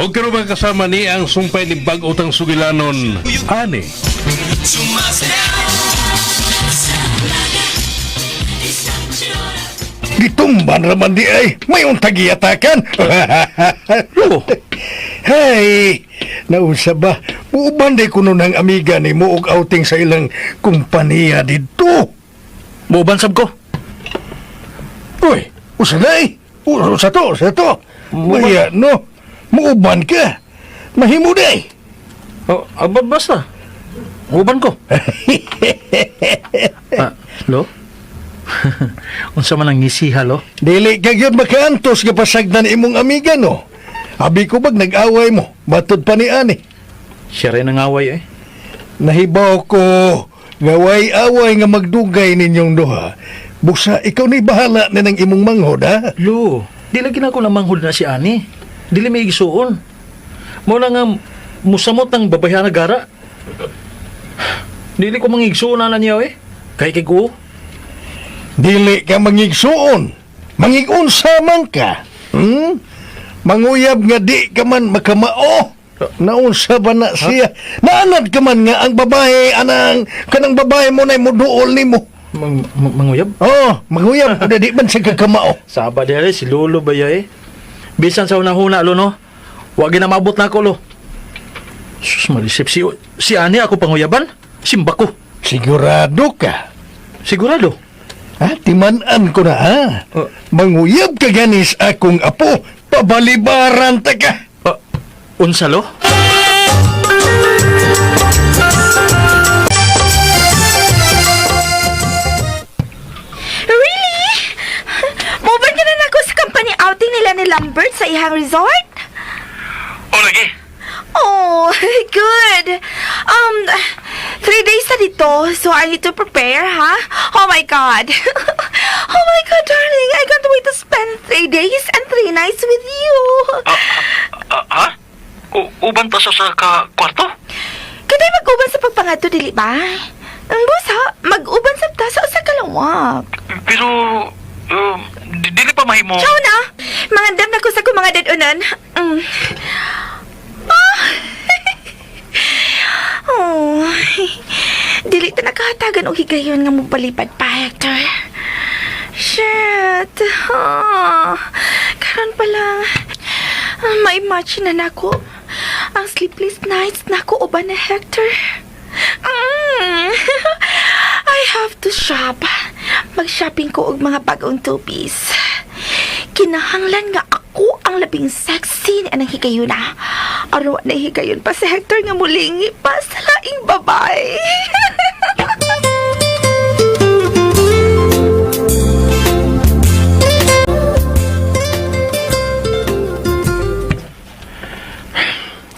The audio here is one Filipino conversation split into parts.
O karon ba kasama ni ang sumpay ni bag-otang sugilanon, ani. Gitumban raman di ay, may untagi atakan. Oh, Hey, nausa ba? Uban day kuno ng amiga ni mo og outing sa ilang kumpanya dito. Muubansab ko. Uy, usa na eh. Usa to. Maya, no? Muuban ka. Mahimo day. Oh, basta. Muuban ko. Lo? Unsa man ang ngisiha, lo? Dili ka gyud makaantos ka pasagdan imong amiga, no? Abi ko bag nag-away mo, batod pa ni ani. Siya rin ang away, eh. Nahibaw ko, gaway-away nga magdugay ninyong duha. Busa, ikaw ni bahala na ng imong manghod, ha? Lo, di lagi na ako namanghod na si Ani. Dili may igsuon. Muna nga, musamot ng babayan na gara. Dili ko mangigsuon na niya, eh. Kay ko. Dili ka mangigsuon. Mangigunsa man ka. Manguyab nga di ka man makamao. Naunsa ba na siya? Naanad ka man nga ang babae, kanang babae mo na muduol ni mo. Manguyab? Oh, manguyab. Kuda di man siya kakamao. Saba dere, si Lolo ba ya, eh? Bisan sa unahuna, lo, no? Huwag na mabot na ako, lo. Sus, malisip. Si Ani ako panguyaban? Simba ko. Sigurado ka? Sigurado. Ha? Timanan ko na, ha? Manguyab ka ganis akong apo. Pabalibaran ta ka. Unsa, lo? Really? Mobile ka na ako sa company outing nila ni Lambert sa ihang resort? O, lagi. Oh, good. 3 days na dito, so I need to prepare, ha? Oh my God. Oh my God, darling. I can't wait to spend 3 days and 3 nights with you. Ha? Uban ta sa kwarto? Kaya mag-uban sa pagpangadto, dili ba? Ang busa, mag-uban sa ta sa usa ka lawak. Pero, dili pa mahimo. Ciao na. Mangandam na ko sa kong mga dadunan. Oh, dili ta nakahatagan og higayon nga mo palipad pa, Hector. Shit. Karon pa lang. Ma-imagine na nako ang sleepless nights nako uban na Hector. I have to shop. Mag-shopping ko og mga bagong two-piece. Kinahanglan nga ako ang labing sexy ni anang higayon na. Araw na higayon pa si Hector nga mulingi pa sa laing babae.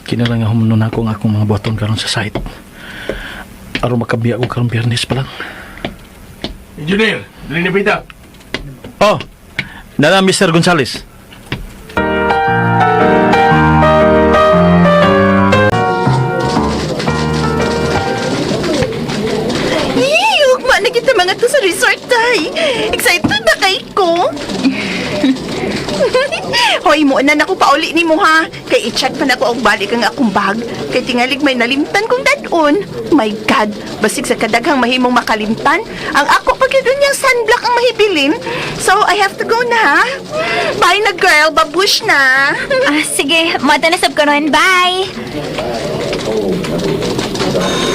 Kinalang nga humunon ako ang akong mga buhaton karon sa site. Araw makabiya ko karong Biyernes pa lang. engineer, dili na pita. Oh, nana Mr. Gonzales. Ugma na kita mga to sa resort, tay. Excited na kay ko. Hoy, mo na ako pauli ni mo, ha? Kay i-chat pa na ko og balik ang akong bag. Kay tingalig may nalimtan kong dadon. My God, basig sa kadaghang mahimong makalimtan. Ang ako pagkidun niyang sunblock ang mahibilin. So, I have to go na, ha? Bye na, girl. Babush na. Sige, mata na sab karon. Bye!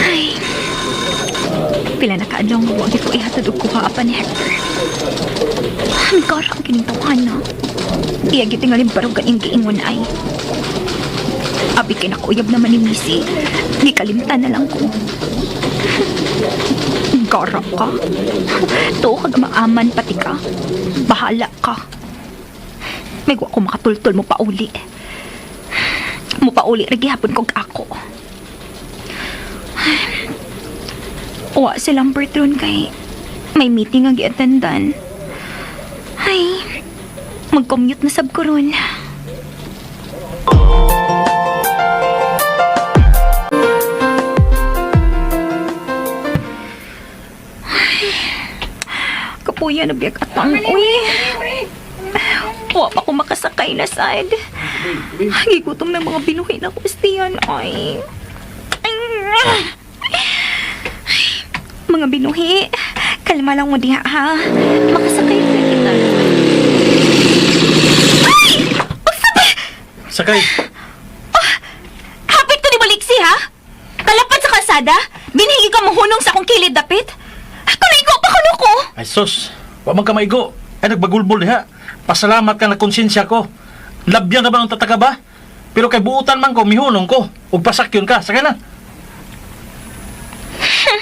Ay, pila na kaadlaw nga wag ko ihatod og kuha pa ni Hector. May karang kinintawan na. Iya gitingalin barog kaning giingon ay. Abi kay nakuyab naman ni Missy. Gikalimtan na lang ko. Gara ka. To kag maaman pati ka. Bahala ka. May wa ko makatultol mo pauli. Mo pauli ra gihapon kog ako. Wa si Lambert ron kay may meeting ang gi-attendan. Ay, mag-commute na sab ko ron. Kapuya na biyak atang. Uy, wa pa ko makasakay na sad. Gigutom ng mga binuhi na kustiyan ay. Mga binuhi, kalma lang mo diha ha. Makasakay na kita. Ay! Sakay. Hapit ko ni Baliksi ha? Kalapat sa kalsada, binhigi ka mahunong sa akong kilid dapit. Kunaigo pa kuno ko. Ay sus, wa man ka maigo. Ay nagbagulbol diha. Pasalamat ka na konsensya ko. Labyan na ba ng tataka ba? Pero kay buutan man ko, mihunong ko. Ug pasakyon ka, sakay na.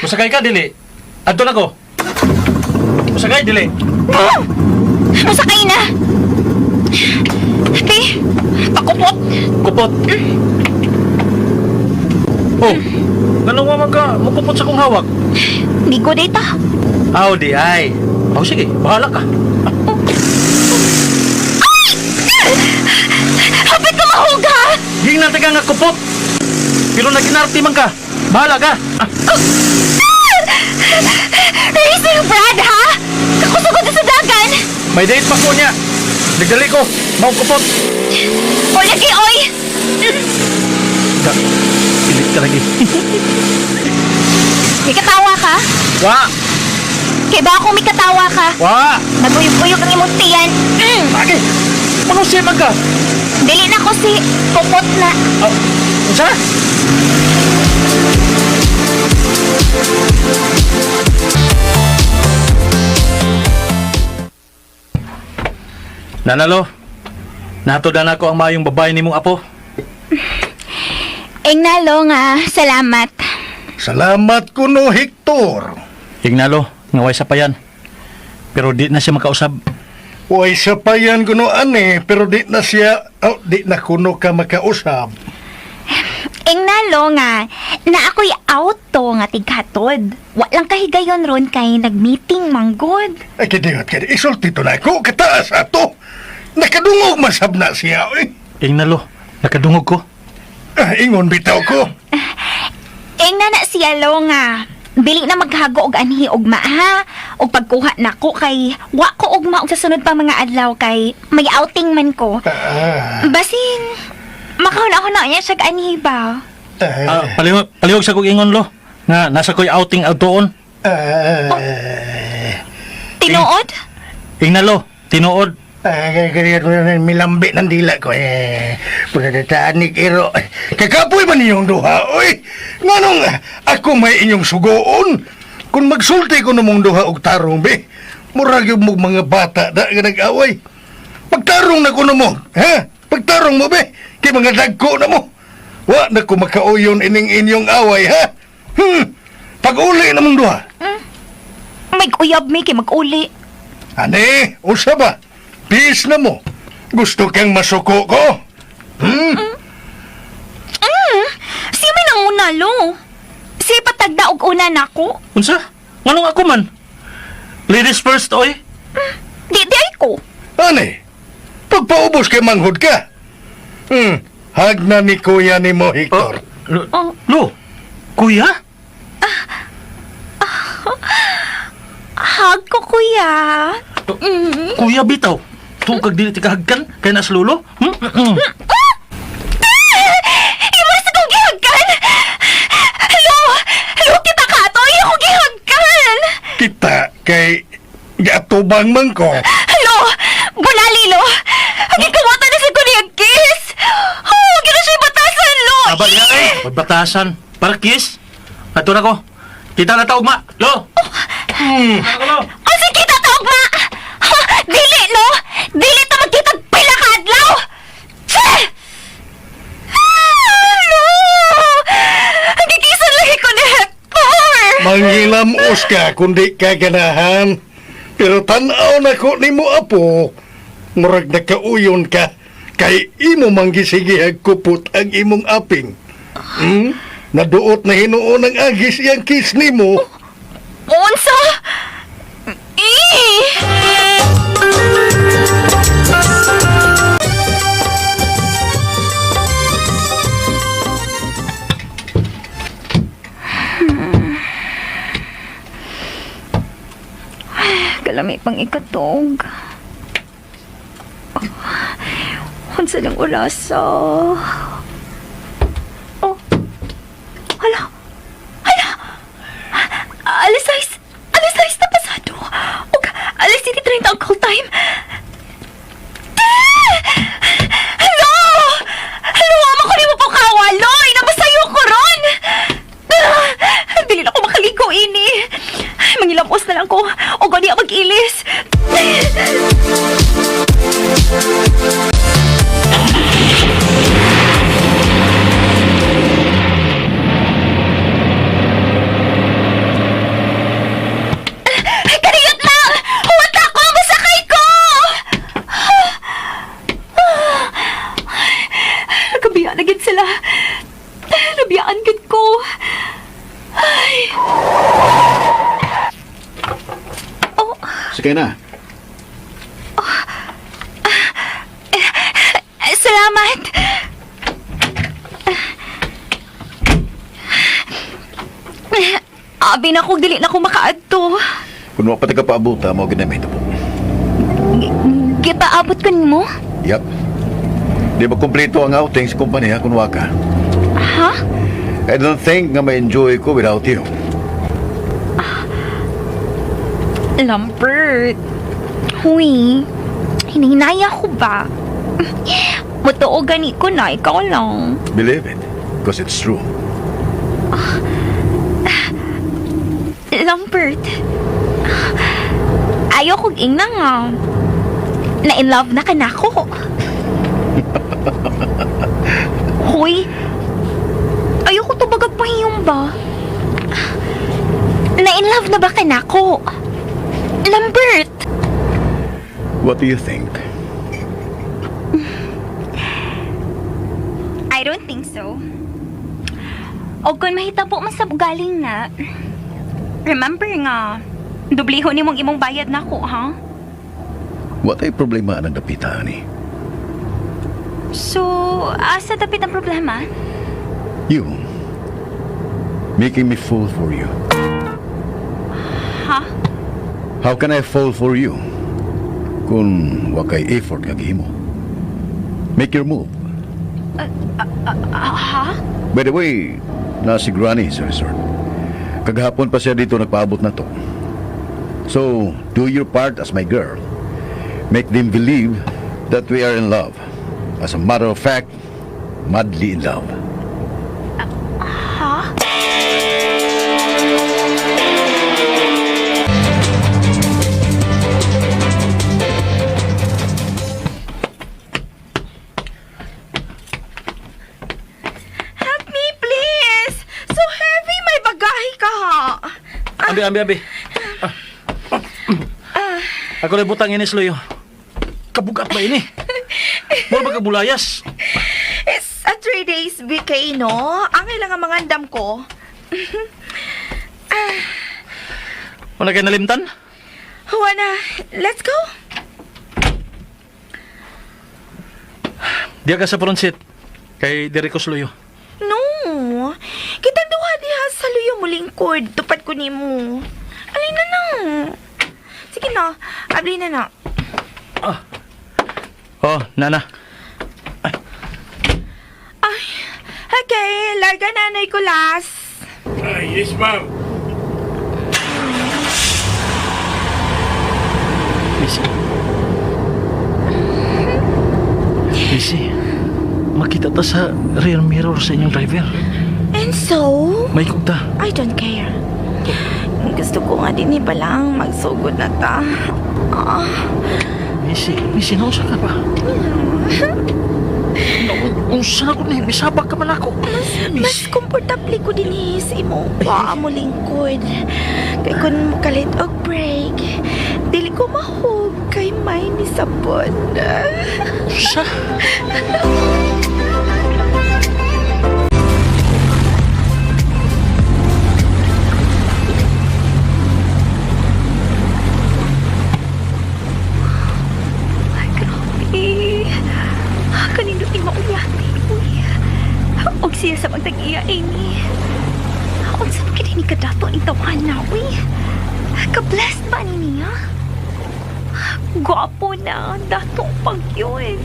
Musakay ka, dili. Adto na ko. Musakay, dili. Masakay na. Ate, pakupot. Kupot. Oh, ganun man ka, mukupot sa kong hawak. Di ko data. Aw, di ay. Oh, sige, bahala ka. Hapit ka mahuga. Ging natin ka nga kupot. Pero naginarti man ka. Bahala ka. Racing Brad, ha? Kakusugod na sa dagan. May date pa ko niya. Nagdali ko. Mau kupot. O lagi, oy. Da, pilit ka lagi. May katawa ka? Wa! Kaya ba ako may katawa ka? Wa! Naguyog-uyog ang imong tiyan. Lagi! Manusin man ka. Dili na ko si Popot na. Oh, unsa? Nanalo, natudan ako ang mayong babae ni mong apo. Nalo nga, salamat. Salamat kuno, Hector. Ignalo, ngaway sa payan. Pero di na siya makausab. Uy, sa payan kuno ane, pero di na siya, di na kuno ka makausap. Nalo nga, na ako'y auto nga tighatod. Walang kahigayon ron kay nagmeeting manggod. Ay, kadiot, isulti to na ako, kataas ato. Nakadungog masab na siya, eh. Ignalo, nakadungog ko. Ingon bitaw ko. Na siya lo nga. Bili na maghago og anhi og ha. Og pagkuha nako kay wa ko ugma og sa sunod pa mga adlaw kay may outing man ko. Basin makahuna ako na niya siya anhi ba? Palihog sa kong ingon lo. Nga, nasa ko'y outing doon. Tinuod? Ignalo, tinuod. Milambi ng dila ko pagkatataan ni Kiro. Kakapoy man inyong duha, oy. Nganong ako may inyong sugoon. Kung magsulti ko namong duha og tarong, be. Murag yung mga bata na nag-away. Pagtarong na ko na mo, ha? Pagtarong mo, be. Kay mga dagko na mo. Wa na ko makauyon ining inyong away, ha? Pag-uli namong duha. May uyab mi kay mag-uli. Ane, usa ba? Peace na mo. Gusto kang masuko ko? Si may nanguna lo. Si patagda og una nako. Unsa? Nganong ako man? Ladies first, oy. Di ay ko. Ane, pagpaubos kay manghod ka. Hag na ni kuya ni mo, Hector. Lo, kuya? Hag ko kuya. Kuya bitaw. Tukag dili tikahagkan kay nas lulo. Imo sa kong gihagkan! Lo, kita ka to! Iyo kong gihagkan! Kita kay gatubang man ko. Lo, bunali lo! Hindi kumata na sa kunyag kiss! Oh, gina siya batasan, lo! Aba niya eh. Magbatasan. Para kiss. Ato na ko. Kita na taog ma. Lo. Lo. O sige, tatawag ma! Ha, dili, lo! Dili ta magkitag pila ka adlaw! Tse! Lo! Gikisan lagi ko ni Hector! Manghilamos ka kundi ka ganahan. Pero tanaw na ko ni mo apo. Murag nakauyon ka. Kay imo manggisigihag kupot ang imong aping. Naduot na hinuon ang agis iyang kiss ni mo. Unsa? Kalami pang ikatog. Unsa lang orasa. Oh. Hala. Hala. Alas 6 na pasado. O, alas 7:30 ang call time. Hello! Hello, ama ko ni mo po kawaloy! Napasayo ko ron! Dili na ko makaligo ini. Mangilapos na lang ko. O gani ang mag-ilis. Kariyot lang! Huwata ko! Masakay ko! Nagkabiyaan na gid sila. Nabiyaan gid ko. Ay. Oh, Sige na. salamat. Abi na kong dili na ko makaadto. Kung wapatay ka paabuta, mo ginamit po. Gipaabot ko nimo? Yup. Di ba kumpleto ang outing sa kumpanya kung waka? Ha? I don't think nga ma-enjoy ko without you. Lambert. Huy. Hininaya ko ba? Matuo gani ko na, ikaw lang. Believe it, because it's true. Lambert. Ayaw kong ing na nga. Na-in love na ka na ko. Hoy. Ayaw ko to bagagpahiyong ba? Na-in love na ba ka na ko? Lambert. What do you think? I don't think so. O kung mahita po masabugaling na, remember nga, dubliho ni mong imong bayad na ko, ha? What ay problema ng dapita, ni? So, asa dapit ang problema? You. Making me fall for you. Ha? How can I fall for you? Kung wakay effort nga gihimo. Make your move. Ha? By the way, si Granny sa resort. Kagahapon pa siya dito nagpaabot na to. So, do your part as my girl. Make them believe that we are in love. As a matter of fact, madly in love. Ha? Help me, please! So heavy, may bagahe ka ha. Abi. Ako na butang inis, Loyo. Kabugat ba ini? Mo ba kabulayas? It's a 3 days vacay, no? Ang ilang ang mga andam ko. Wala kayo nalimtan? Juana, let's go. Diya ka sa pronsit. Kay Diricos, Loyo. No. Kita duha diha sa luyo mo lingkod. Tupad ko ni mo. Alin na na. Sige na. Abli na na. Oh, nana. Ay. Okay. Larga na, Nicolas. Yes, ma'am. Busy. Makita ta sa rear mirror sa inyong driver. And so, May kugta. I don't care. Gusto ko nga din ba lang magsugod na ta. Missy, nausa ka pa. Unsa na ko na, bisabag ka man ako. Mas komportable ko din sa imo pa mo lingkod. Kay kun makalit og break, dili ko mahog kay may nisabot. Unsa? Ay, grabe. Kaninduting mauyati, uy. Og siya sa magtag-iya, Amy. Og sa magkita ni kadato ni tawahan na, uy. Ka-blessed ba ni niya? Gwapo na, datong pag yun.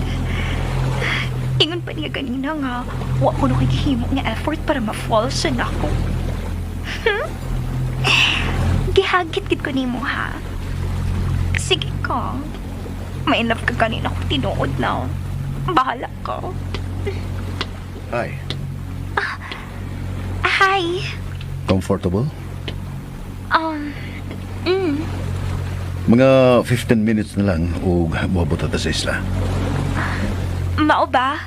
Ingon pa niya ganina nga, wa ko na himo nga effort para ma-fall siya na ako. Gihagit gid ko nimo ha. Sige ka. May love ka kanina ko tinuod na. Bahala ka. Hi. Hi. Comfortable? Mm. Mga 15 minutes na lang o buhabot ata sa isla. Mao ba?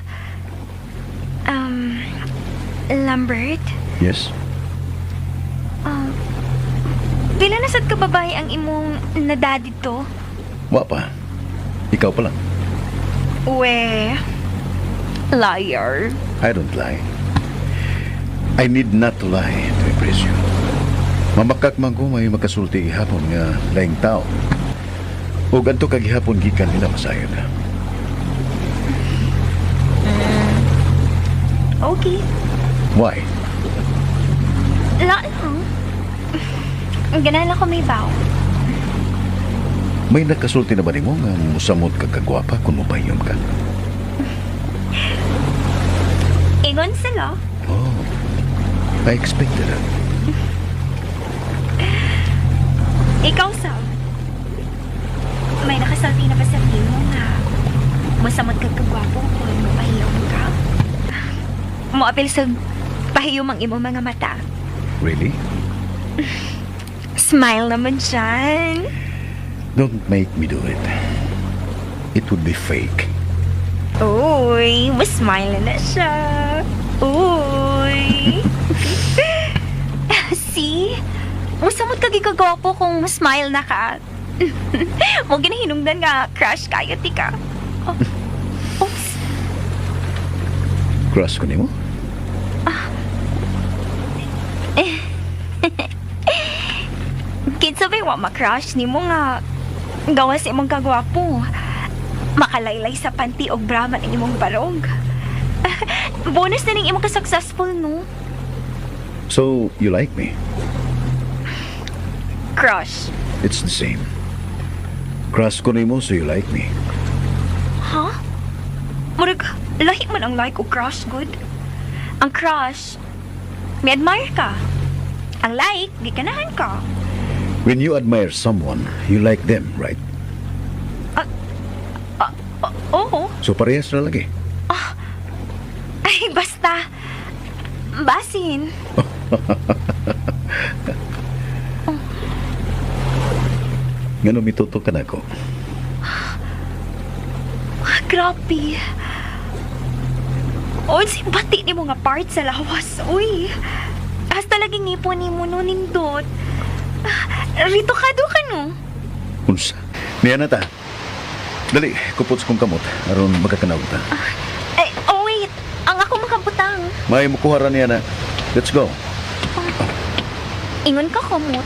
Lambert? Yes? Pila na sad ka babae ang imong nada dito? Wa pa. Ikaw pa lang. We, liar. I don't lie. I need not to lie to impress you. Mamakak man ko may makasulti ihapon nga laing tao. O ganto kagihapon gikan nila masayod. Okay. Why? Lang. Ganala ko may baw. May nakasulti na ba nimo nga musamot ka kagwapa kung mupahiyom ka? Ingon sila. Oh, I expected it. Ikaw, Sam. May nakasalti na ba sa mo nga masamot ka kagwapo kung mapahiyom ka? Moapil sa pahiyom ang imong mga mata. Really? Smile naman dyan. Don't make me do it. It would be fake. Uy, mas smile na siya. Uy. See? Masamot ka gigagapo kung mas smile na ka. Mo ginahinungdan nga crush kayo, tika. Oh. Oops. Crush ko nimo? Kinsa ba wa ma-crush ni mo nga gawas imong kagwapo. Makalaylay sa panty o brahman ang imong barog. Bonus na ning imong ka-successful, no? So, you like me? Crush. It's the same. Crush ko nimo so you like me. Ha? Murag, lahi man ang like o crush, good? Ang crush, may admire ka. Ang like, di kanahan ka. When you admire someone, you like them, right? Oo. So parehas na lagi. Ay, basta. Basin. Ngano mituto ka na ko? Grabe. O, si bati ni mo nga part sa lawas. Uy. Hasta lagi ngipon ni mo no nindot. Rito ka do ka no? Unsa? Niya na ta. Dali, kupot sa kong kamot. Aron magkakanaw ta. Ay, oh wait. Ang ako makabutang. May mukuha niya na. Let's go. Ingon ka kumot.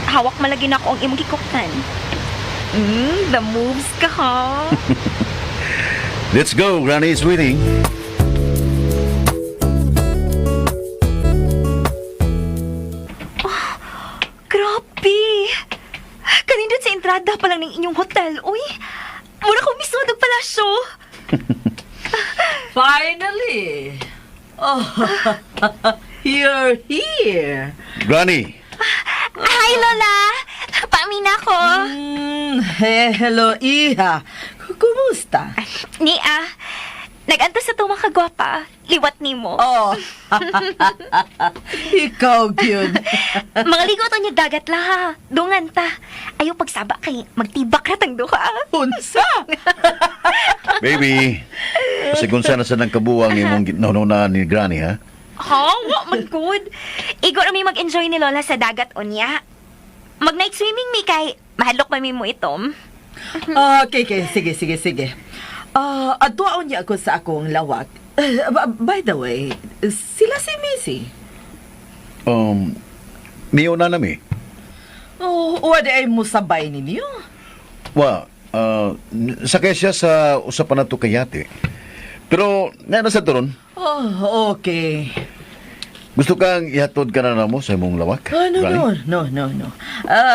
Hawak malagi na ako ang imong gikuktan. The moves ka ha. Let's go. Granny is waiting. Grabe. Kanindot sa entrada pa lang ng inyong hotel. Uy, mura ko misod og palasyo. Finally! Oh, you're here. Granny! Hi, Lola. Pamina ko. Hello, Iha. Kumusta? Nia, nag-anto sa tumang kagwapa. Liwat ni mo. Oh, ikaw, cute. Mga ligot niya dagat la ha. Dungan ta. Ayaw pagsaba kay magtibak na tang duha. Unsa? Baby! Pasigun sana sa nang kabuang imong gitnaw-na ni Granny, ha? Ha? Wa man good. Igo na may mag-enjoy ni Lola sa dagat unya. Mag-night swimming mi kay mahadlok pa mi mo itom. Okay, sige. Adtuaon niya ako sa akong lawak. By the way, sila si Missy. Niyo na nami. Oh, wala ay musabay ninyo. Sakay siya sa usapan na to kayate. Pero, nga na sa turon, Oh, okay. gusto kang ihatod ka na mo sa imong lawak? Granny? No.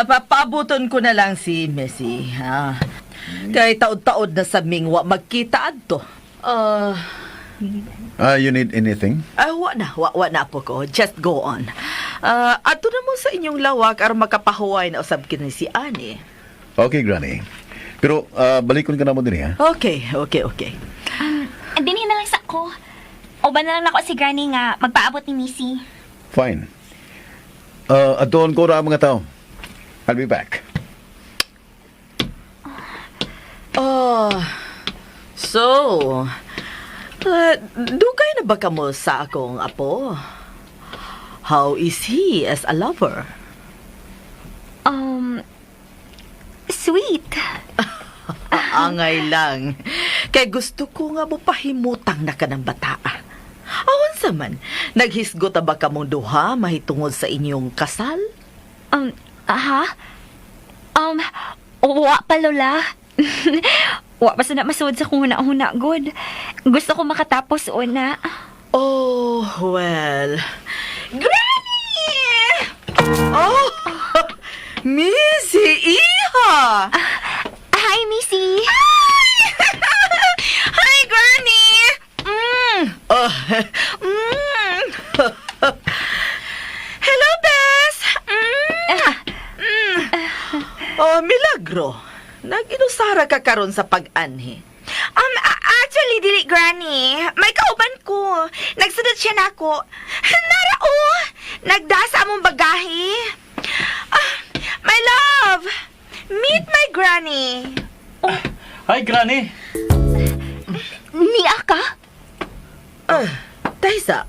Papabuton ko na lang si Missy. Kay taod-taod na sa mingwa magkita adto. You need anything? Wa na po ko. Just go on. Ato na mo sa inyong lawak aron makapahuway na usab kini si Ani. Okay, Granny. Pero balikon ka na mo din, ha? Okay. Dinhin na lang sa ako. Uban na lang ako si Granny nga magpaabot ni Missy. Fine. Adon ko ra ang mga tao. I'll be back. So, dugay na ba kamo sa akong apo? How is he as a lover? Sweet. Angay lang. Kay gusto ko nga mo pahimutang na ka ng bataan. Awan sa man, naghisgot ba kamong duha mahitungod sa inyong kasal? Ha? Wa pa, Lola. Wa pa sana masuod sa kung huna-huna, good. Gusto ko makatapos una. Oh, well. Granny! Oh, Missy, iha! Hi, Missy. Hi, Granny! Hello, Bess! Oh, milagro. Nag-inusara ka karon sa pag-anhi. Actually, dili, Granny. May kauban ko. Nagsunod siya na ako. Narao! Nagdasa among bagahe. My love! Meet my Granny. Hi, Granny. Niya ka? Taysa,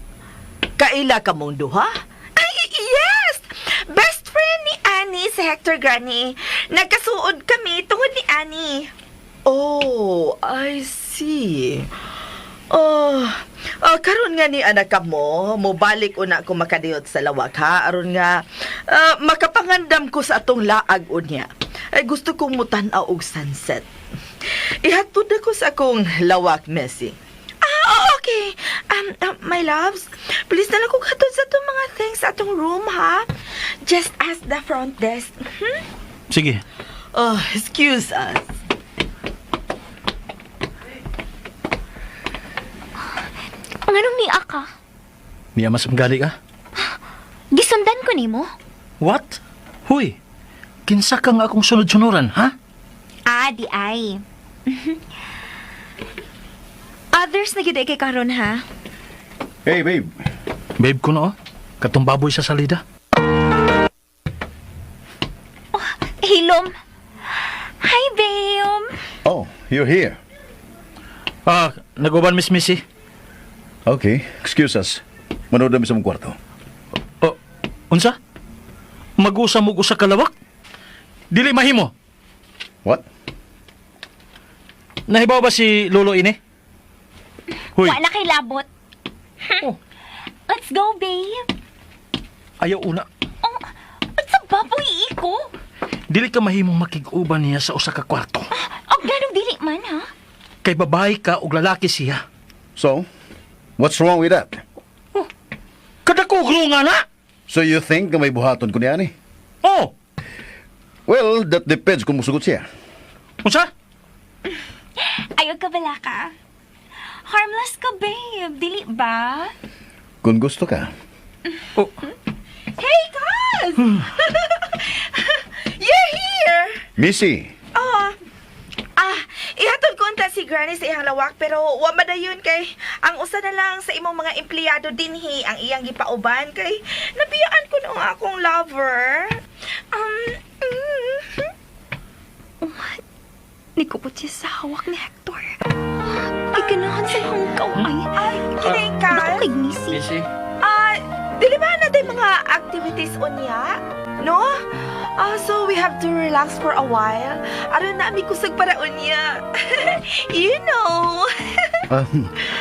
kaila ka mong duha? Ay, yes! Best friend ni Annie si Hector, Granny. Nagkasuod kami tungod ni Annie. Oh, I see. Karon nga ni anak ka mo, mobalik una ko makadiyot sa lawak ha, aron nga makapangandam ko sa atong laag unya. Ay gusto kong mutan-aw og sunset. Ihatod ako sa akong lawak, Messi. Okay. My loves, please na lang kong hatod sa itong mga things sa atong room, ha? Just ask the front desk. Sige. Excuse us. Ang anong niya ka? Niya mas magali ka? Gisundan ko nimo. What? Huy, kinsa ka nga akong sunod-sunuran, ha? Di ay. Others na gid kay karon ha. Hey, babe. Babe ko na, oh. Katong baboy sa salida. Hilom. Hi, babe. Oh, you're here. Nag-uban, Miss Missy. Okay, excuse us. Manood namin sa mong kwarto. Unsa? Mag-usa mo sa kalawak? Dili mahimo. What? Nahibaw ba si Lolo Ine? Huy, Wa na kay labot. Oh. Let's go, babe. ayaw una. Sa baboy iko? Dili ka mahimong makig-uban niya sa usa ka kwarto. Og ganong dili man, ha? Kay babae ka og lalaki siya. So, what's wrong with that? Kadako nga na! So you think na may buhaton ko niya ni? Oh! Well, that depends kung musugot siya. Unsa? Ayaw ka bala ka? Harmless ka, babe. Dili ba? Kung gusto ka. Oh. Hey, Kaz! You're here! Missy, Ihatod ko unta si Granny sa iyang lawak pero wa madayon kay ang usa na lang sa imong mga empleyado dinhi ang iyang gipauban kay nabiyaan ko nung akong lover. Nikupot siya sa hawak ni Hector. Ay, ganahan sa iyong kaway. Ay, kinay Kaz. Naku kay Missy. Missy? Dili ba na tayo mga activities unya? No? So we have to relax for a while. Aron na ami kusag para unya. You know.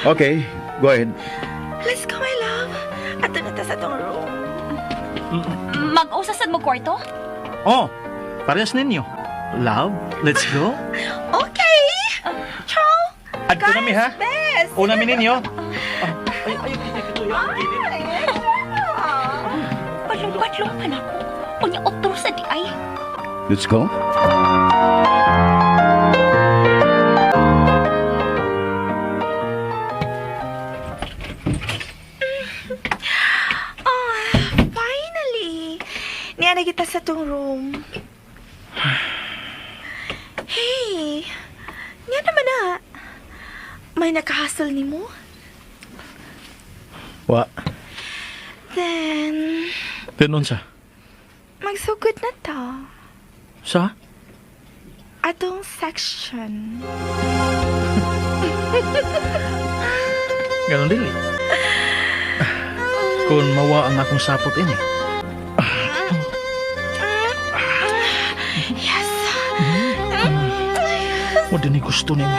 okay, go ahead. Let's go, my love. Ato na ta sa tong room. Mag-usasad mo kwarto? Oh, parehas ninyo. Love, let's go. Okay. Ciao. Adto nami ha. Best. Una mi ninyo. Palong-palong man ako. Unya otro sa di ay. Let's go. Nga na kita sa tong room. Hey, nga naman na. May nakahasol ni mo? Wa. Then, Pinon sa? magsugod na to. Sa? Atong section. Ganon dili. Kung mawa ang akong sapot ini. Yes. Mo din gusto ni mo.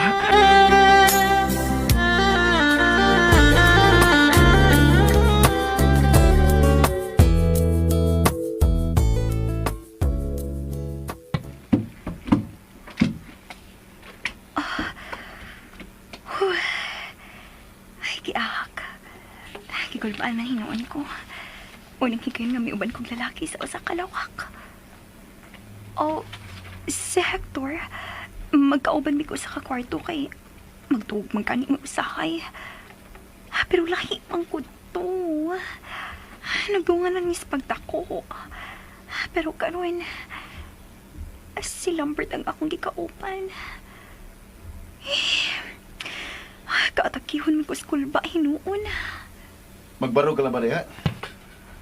Ay, giahak. Gigulbaan na hinuon ko. Unang hikayon nga may uban kong lalaki sa usa ka lawak. Oh, si Hector, magkauban mi ko sa kakwarto kay magtugmang kani mo usahay. Pero lahi pang ko to. Nagdungan na ni sa pagdako. Pero karon si Lambert ang akong gikaupan. Kaatakihon ko sa kulba hinuon. Magbaro ka lang ba diha?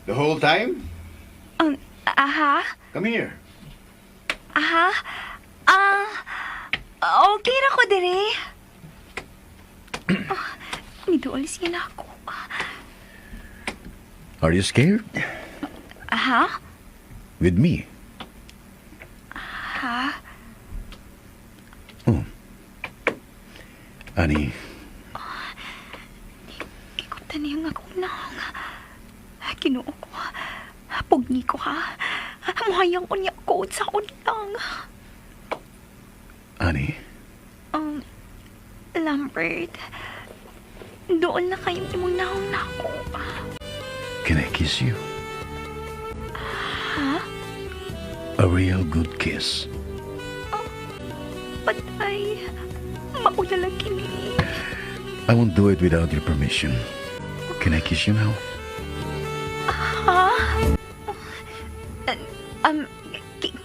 The whole time? Aha? Come here. Aha? Okay na ko dire. Nidool siya na ako. Are you scared? Aha? With me? Ha? Oh. Ani, Kikutan niya nga ako nang. Kinuo ko. Pugni ko ha. Muhayang ko niya ko sa unang. Ani, Lambert. Doon na kayong imong naong na ako. can I kiss you? Ha? A real good kiss. Patay. Mauna lang kini. I won't do it without your permission. Can I kiss you now? Ha?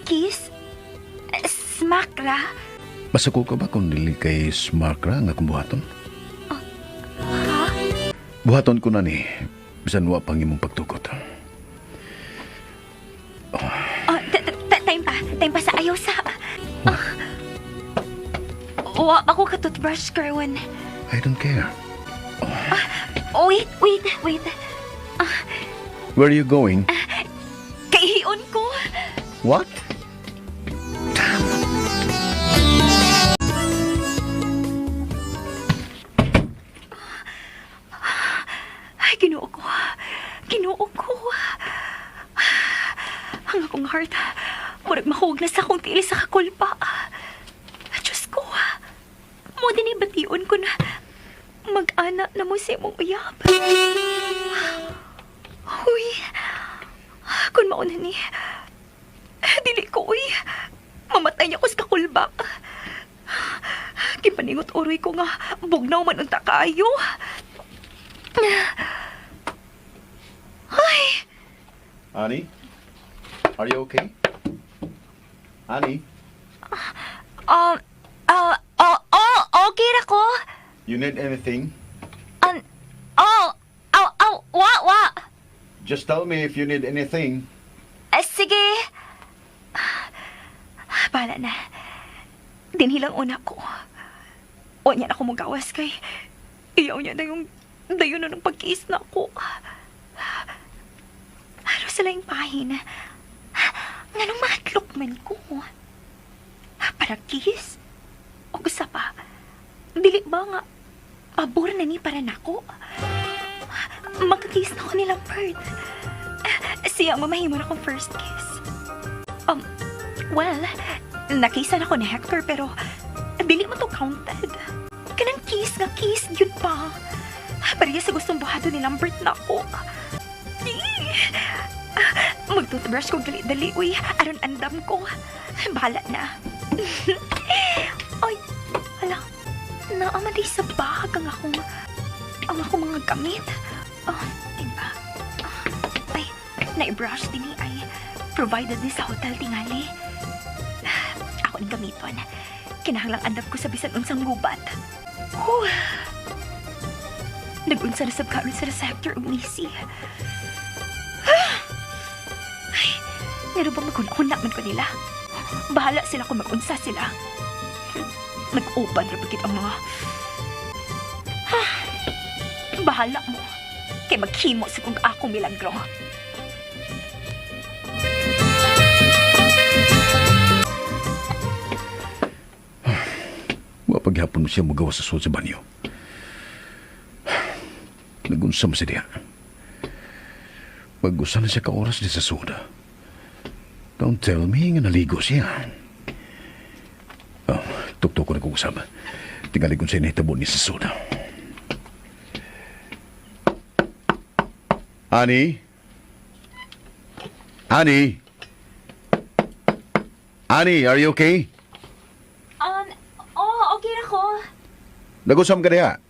Kiss? Smakra? Masako ka ba kung dili kay smarkra nga kung buhaton? Ha? Buhaton ko na ni. Bisan wa pang imong pagtukot. Time pa sa ayaw sa... Wa ako ka toothbrush, Kerwin. I don't care. Wait. Where are you going? Kaihion ko. What? Ay, Ginoo ko. Ang akong heart, murag mahug na sa akong tiil sa kakulpa. Diyos ko, mo din ibation ko na mag-ana na mo sa imong uyab. Uy, kung mauna ni, dili ko, mamatay niya ko sa kakulba. Kipaningot oroy ko nga, bugnaw man ang takayo. Ay, Annie? Are you okay? Annie? okay na ko. You need anything? Wa. Just tell me if you need anything. Sige. Bala na. Dinhilang una ko. O niya na ako magawas kay iyaw niya na yung dayon na ng pagkiis na ako. Ano sila yung pahin? Nga nung mahatlok man ko. Para kiss? O gusto pa? Dili ba nga? Pabor na ni para nako. Magkakiss na ko nilang Bert. Siya ang mamahimo na akong first kiss. Well, nakisan ako ni Hector pero dili mo to counted. Kanang kiss nga kiss, yun pa. Pariya sa gustong buhado ni Lambert na ako. Magtutubrush ko dali-dali, uy. Aron andam ko. Bahala na. Ay, hala. Naamaday sa bag ang akong mga gamit. Diba? Ay, na-brush din ay. Provided ni sa hotel tingali. Ako ang gamiton. Kinahanglang andap ko sa bisan unsang gubat. Nag-unsa na sab karon sa sector og nisi. Ay, pero ba maghuna man ko nila? Bahala sila kung mag-unsa sila. Nag-uban ra bagit ang mga... Bahala mo. Kay maghimo sa kung akong milagro. Mapaghapon mo siya magawa sa sulod sa banyo. Nagunsam siya diya. Mag-usa na siya ka oras di sa soda. Don't tell me nga naligo siya. Oh, tuktok ko na kung usama. Tingali kung siya nahitabo ni sa soda. Annie? Annie? Annie, are you okay? Okay na ko. Nagusam ka diya?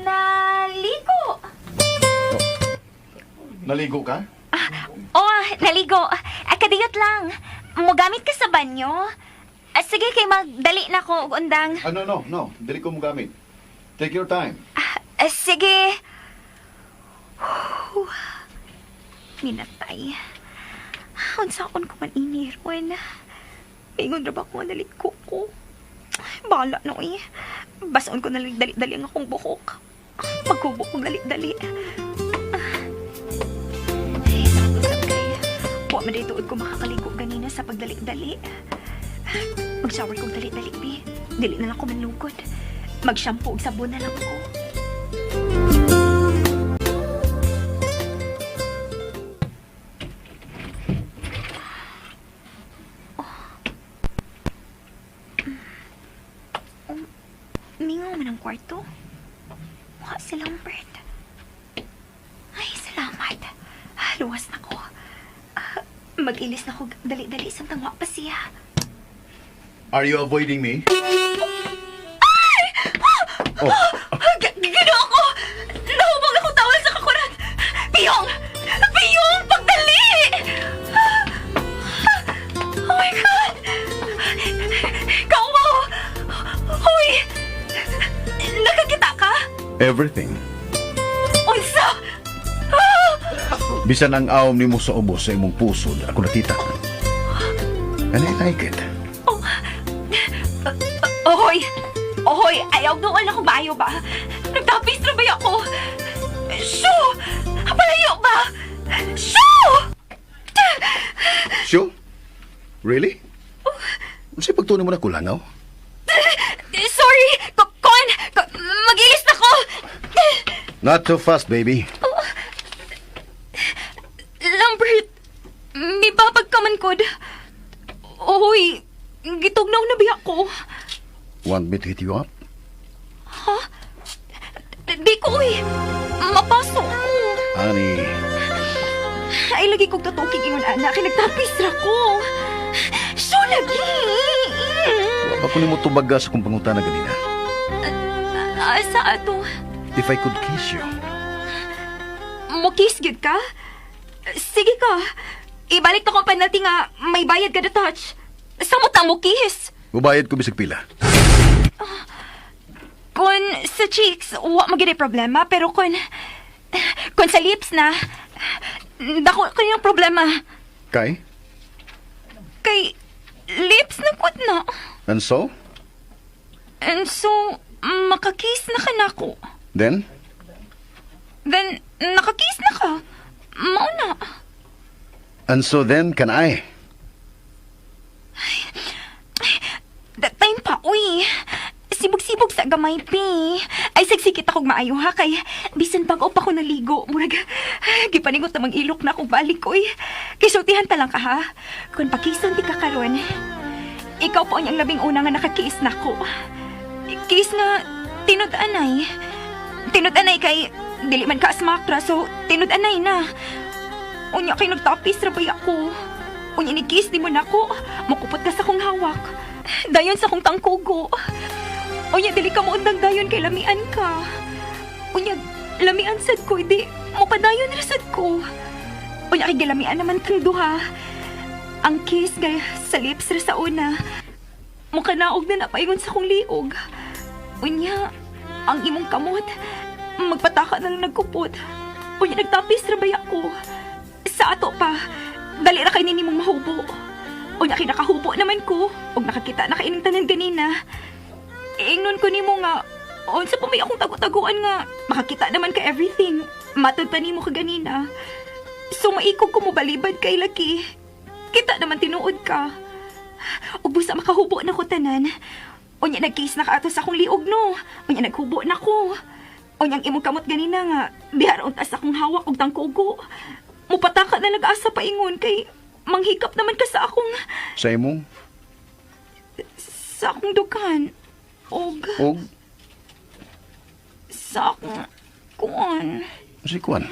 Naligo. Naligo ka? Naligo. Kadiyot lang. Mugamit ka sa banyo. Sige, kay magdali na ko og undang. No. Dili ko mo gamit. Take your time. Sige. Minatay. Unsaon ko man iniron. Ingon ra ba ko naliko ko? Bala na Basaon ko nalang dali-dali ang akong buhok. Pagkubok kong dali-dali. Ay, sakto kay. Huwag man dito ko makakaligo ganina sa pagdali-dali. Mag-shower kong dali-dali, Bi. Dili na lang ko manlugod. Mag-shampoo og sabon na lang ko. Mingaw man ang kwarto. Mukha silang bird. Ay, salamat. Luwas na ko. Mag-ilis na ko dali-dali isang tangwa pa siya. Are you avoiding me? Gino ako! Nahubog ako tawal sa kakuran! Piyong! Piyong! Pagdali! Oh my God! Kauwaw! Hoy! Nakakita ka? Everything. Unsa? Bisan ang awom ni mo sa ubos sa imong pusod, ako nakita. And I like it. Ohoy! Ayaw doon ako ba? Ayaw ba? Nagtapis na ba ako? Shoo! Palayo ba? Shoo! Sure? Really? Kasi pagtunin mo na kulangaw? Sorry! Kon! Mag-ilis na ko! Not too fast, baby. Lambert! May babag ka man, Kod. Ohoy! Gitugnaw na ba ako? Want me to hit you up? Di ko, mapasok mo. Honey, Ay, lagi kong tutuking ingon, anak. Nagtapis ra ko. So, lagi. wala ko ni mo tubaga sa kong pangutana ganina. Sa ato, If I could kiss you. mukis gyud ka? Sige ka. Ibalik na ko penalty nga may bayad ka na touch. Sa mo ta mukis? Mubayad ko bisag pila. Kung sa cheeks, wa magiging problema. Pero kung sa lips na, dako ko yung problema. Kay? Kay lips na kod na. And so? And so, makakiss na ka na ko. Then? Then, nakakiss na ka. Mauna. And so then, can I? That time pa, uy. Sibog-sibog sa gamay, pi. Ay, sagsikit akong maayo, ha? Kay, bisan bago pa ako naligo. Murag, gipanigot namang ilok na akong balik, uy. Kay, sultihan ta lang ka, ha? Kung pakison di ka karon, ikaw po ang labing una nga nakakiis na ko. Kiis nga, tinud-anay. Tinud-anay kay, dili man ka asmaktra, so, tinud-anay na. Unya kay nagtapis, rabay ako. Unya ni kiss di mo na ako, makupot ka sa kong hawak. Dayon sa kong tangkugo. Unya, dili ka mo undang dayon kay lamian ka. Unya, lamian sad ko, di mo padayon rasad ko. Unya kay gilamian naman kang duha. Ang kiss gay sa lips ra sa una. Mukha naog na napaingon sa kong liog. Unya, ang imong kamot, magpataka na lang nagkupot. Unya nagtapis ra baya ko. Sa ato pa, dali ra kay nini mong mahubo. Unya kay nakahubo naman ko, ug nakakita na kaining tanan ganina. Ingnon ko nimo nga, unsa pa may akong tago-taguan nga, makakita naman ka everything. Matod pa nimo ka ganina. So maikog ko mo balibad kay laki. Kita naman tinuod ka. Ug busa makahubo na ko tanan. Unya nagkiss na kaato sa akong liog no. Unya naghubo na ko. Unyang imong kamot ganina nga, bihar untas akong hawak og tangkugo. Mupataka na nag-asa paingon kay manghikap naman ka sa akong Sa imong? dukan. Og Og? sa akong kuan. Si Kwan.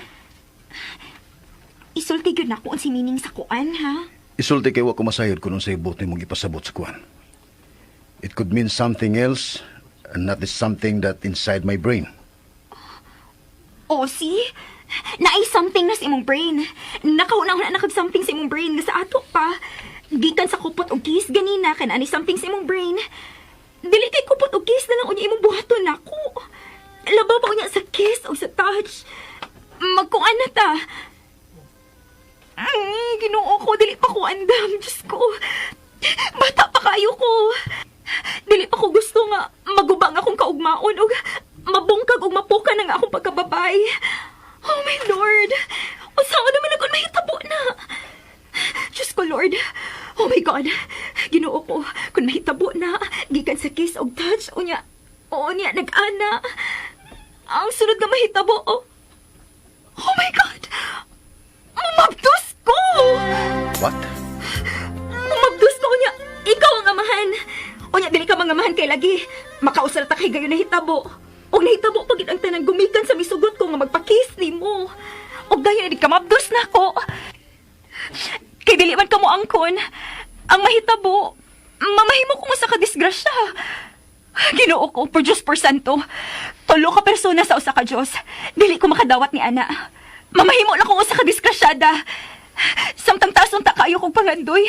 Isulti gyud nako si mining sa kuan ha. Isulti kay wa ko masayod kung sa ibot ni mong ipasabot sa Kwan. It could mean something else and not the something that inside my brain. O see? Naay something na sa imong brain. Nakauna-una na kag something sa imong brain nga sa ato pa. Gikan sa kupot og kiss ganina kan ani something sa imong brain. Dili kay kupot og kiss na lang unya imong buhaton nako. Labaw ba unya sa kiss o sa touch? Magkuan na ta. Ginoo ko, dili pa ko andam. Diyos ko, bata pa kayo ko. Dili pa ko gusto nga magubang akong kaugmaon o mabungkag o mapuka na nga akong pagkababay. Oh my Lord, usawa naman ako mahitabo na. Diyos ko, Lord. Oh my God, ginoo ko, kung mahitabo na, gikan sa kiss o touch, o niya, nag-ana. Ang sunod nga mahitabo, oh my God, mumabdos ko! What? Mumabdos ko niya, ikaw ang amahan. O niya, dili ka mangamahan kay lagi. Makausal ta kay gayon nahitabo. O nahitabo pagit ang tanang gumikan sa misugot ko nga magpakiss ni mo. O dahil di ka mabdos na ko. Kay dili man ka mo angkon. Ang mahitabo, mamahimo ko mo sa kadisgrasya. Ginoo ko, por Diyos por Santo. Tulo ka persona sa usa ka Diyos. Dili ko makadawat ni ana. Mamahimo lang ko sa kadisgrasyada. Samtang tasunta kayo kong pangandoy.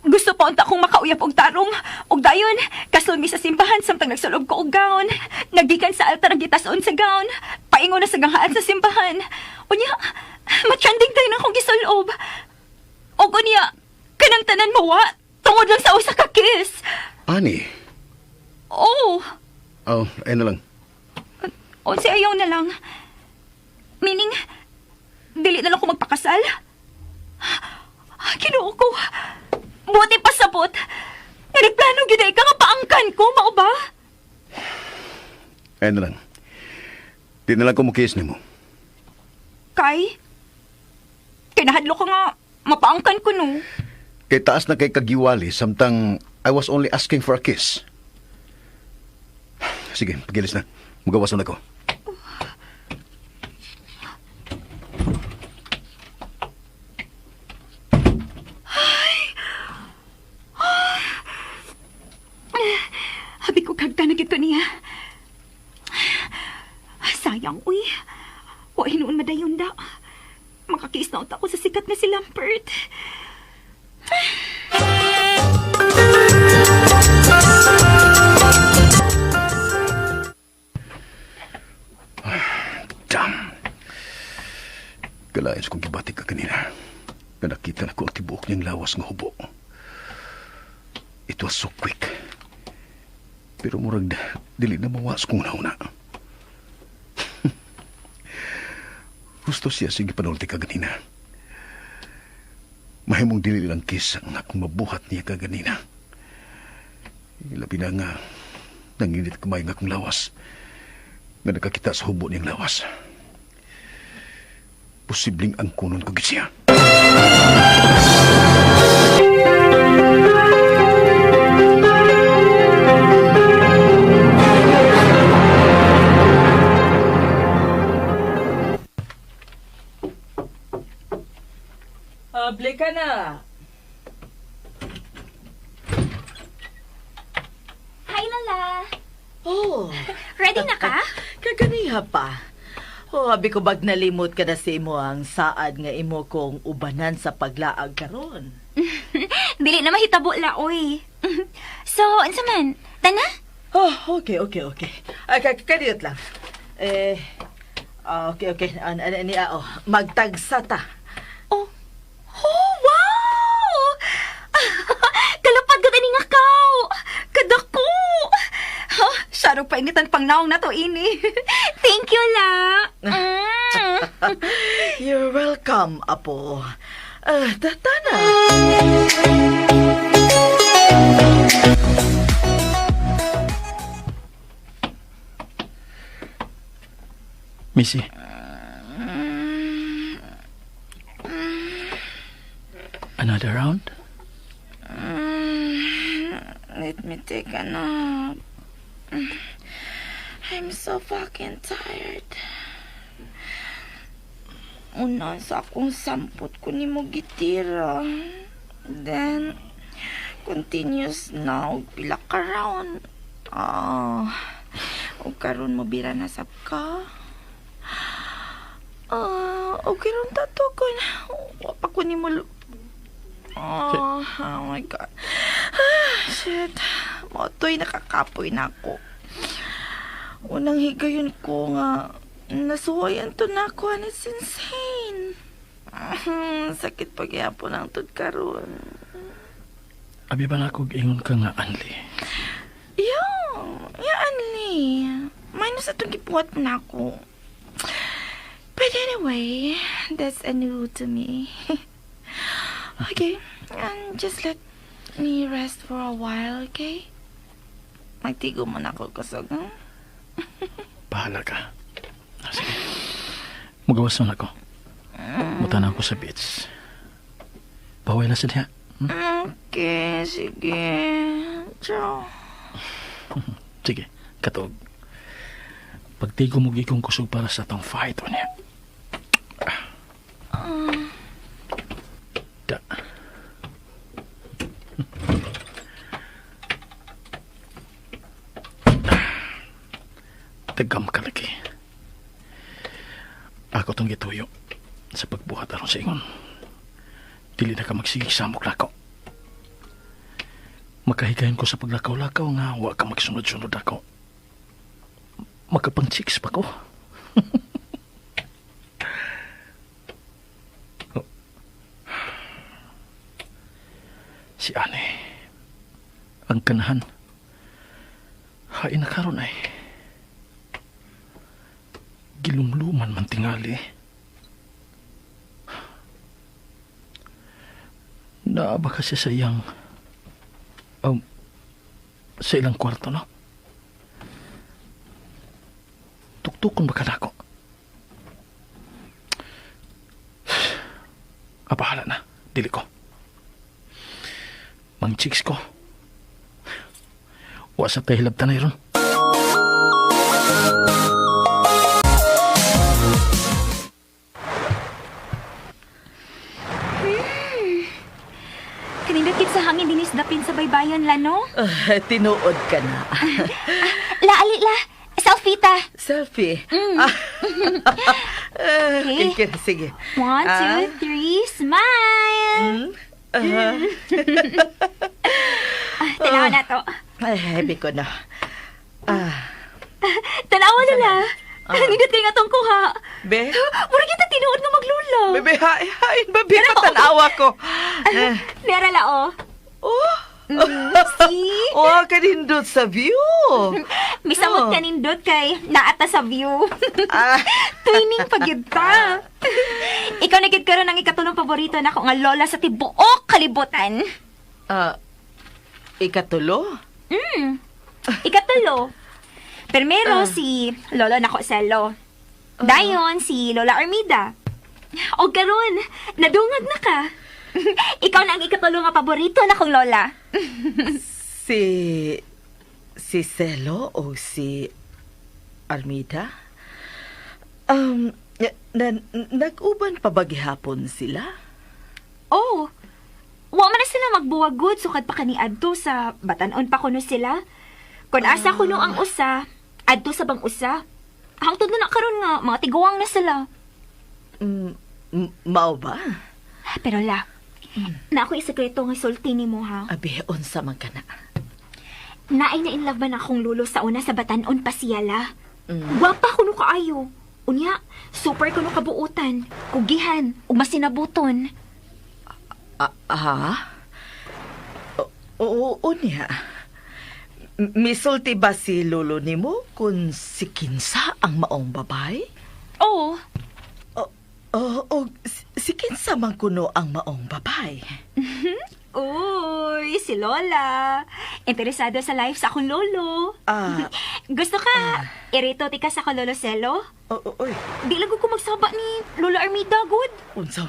Gusto pa unta akong makauyap og tarong. Og dayon, kasun mi sa simbahan samtang nagsulob ko og gown. Naggikan sa altar ang gitason sa gown. Paingon na sa ganghaan sa simbahan. Unya, matrending tayo na akong gisulob. Og unya, kanang tanan mawa, tungod lang sa usa ka kiss. Ani? Oh, Ayun na lang. o si ayaw na lang. Meaning, dili na lang ko magpakasal? Ginoo ko. Buti pa sabot. Nagplano gina ka nga paangkan ko, mao ba? Ayun na lang. Di na lang ko mukis ni mo. Kay? Kinahadlo ka nga, mapaangkan ko no. Kay taas na kay kagiwali samtang I was only asking for a kiss. Sige, pagilis na. Magawas na ako. Habi ko kagta na gito niya. Sayang, uy. Wa hinuon madayon da. Makakiis na utak ko sa sikat na si Lampert. Damn. Kalayan sa kong gibatik ka kanina. Na nakita na ko ang tibuok niyang lawas ng hubo. It was so quick. Pero murag dili na mawas kong nauna. Gusto siya sige panulti ka ganina. Mahimong dili lang kiss ang akong mabuhat niya ka ganina. Ilabi na nga nanginit kamay ng akong lawas. Nga nakakita sa hubo niyang lawas. Posibleng ang kunon ko siya. Hable ka na. Hi, Lala. Oh, Ready na ka? kaganiha pa. Oh, abi ko bag nalimot ka na sa imo ang saad nga imo kong ubanan sa paglaag karon. Dili na mahitabo la, oy. So, unsa man? Tana? Oh, okay. Ay, kadiyot lang. Okay. Magtagsa ta. Oh. Oh, wow! Kalapad ka tani nga kaw. Kadako. Oh, sarong painitan pang naong na to ini. Thank you la. You're welcome, Apo. Tana. Missy. Another round? Let me take a nap. I'm so fucking tired. Una sa akong sampot ko ni mo gitira. Then, continuous na og pila ka round. O karon mo bira na sab ka. O karon tatokon. Wa pa ko ni mo oh my God. Shit. Motoy nakakapoy na ako. Unang higayon ko nga nasuwayan to na ako and it's insane. Sakit pagyapon ang tod karon. Abi ba na ako ingon ka nga, Anli? Yeah, Anli. Minus atong gipuhat na ako. But anyway, that's a new to me. Okay, and just let me rest for a while, okay? Magtigo mo na ako kusog, huh? Bahala ka. Sige. Magawas na ako. Muta na ako sa beach. Bawal na siya. Okay, sige. Ciao. Sige, katog. Pagtigo mo gikong kusog para sa tong fight o niya. Da. Tagam ka lagi. Ako tong gituyo sa pagbuhat aron sa ingon. Dili na ka magsigig samok lakaw. Makahigayon ko sa paglakaw-lakaw nga wa ka magsunod-sunod ako. Makapang-chicks pa ko. Si Ane, ang kanahan, hain na karon ay gilumluman man tingali. Naaba kasi sa iyang sa ilang kwarto, no? Tuktukon ba ka na ako? Bahala na, dili ko. Mang chicks ko. Wa sa tayo hilabta na yun. Kanindot sa hangin dinis dapin sa baybayon la, no? Tinuod ka na. Ali la. Selfie ta. Selfie? Okay. Sige. 1, 2, 3, smile! Tanawa na to. Ay, heavy ko na. Tanawa na la. Nindot kayo nga tong kuha. Be? Mura kita tinuod nga maglula. Bebe, hain, babi, matanawa ko. Nera la, oh. Oh, See? oh, kanindot sa view. Misamot kanindot kay naata sa view. Twining pagyud ta. Ikaw na gid karon ang ikatulong paborito nako nga lola sa tibuok kalibutan. Ikatulo? Ikatulo. Primero si Lolo nako Selo. Dayon si Lola Armida. O karon, nadungag na ka. Ikaw na ang ikatulo nga paborito nakong lola. Si Selo o si Armida? Nag-uban pa ba gihapon sila? Oh, wa man na sila magbuwagod sukad pa kani adto sa batanon pa kuno sila. Kung asa kuno ang usa, adto sa bang usa. Hangtod na karon nga nga, mga tiguang na sila. Mao ba? Pero la, na ako isekreto nga sulti ni mo ha. Abi, unsa man ka na? Naay na in love man akong lulo sa una sa batanon pa siya la. Gwapa kuno kaayo. Unya, super kuno kabuutan, kugihan, ug masinabuton. Oo niya. Misulti ba si lolo nimo kung si Kinsa ang maong babae? Oo, O si Kinsa man kuno ang maong babae? uy, si Lola. Interesado sa life sa akong lolo. Gusto ka, irito ti ka sa akong lolo Selo? Oy, Di lang ko magsaba ni Lola Armida, good. unsa?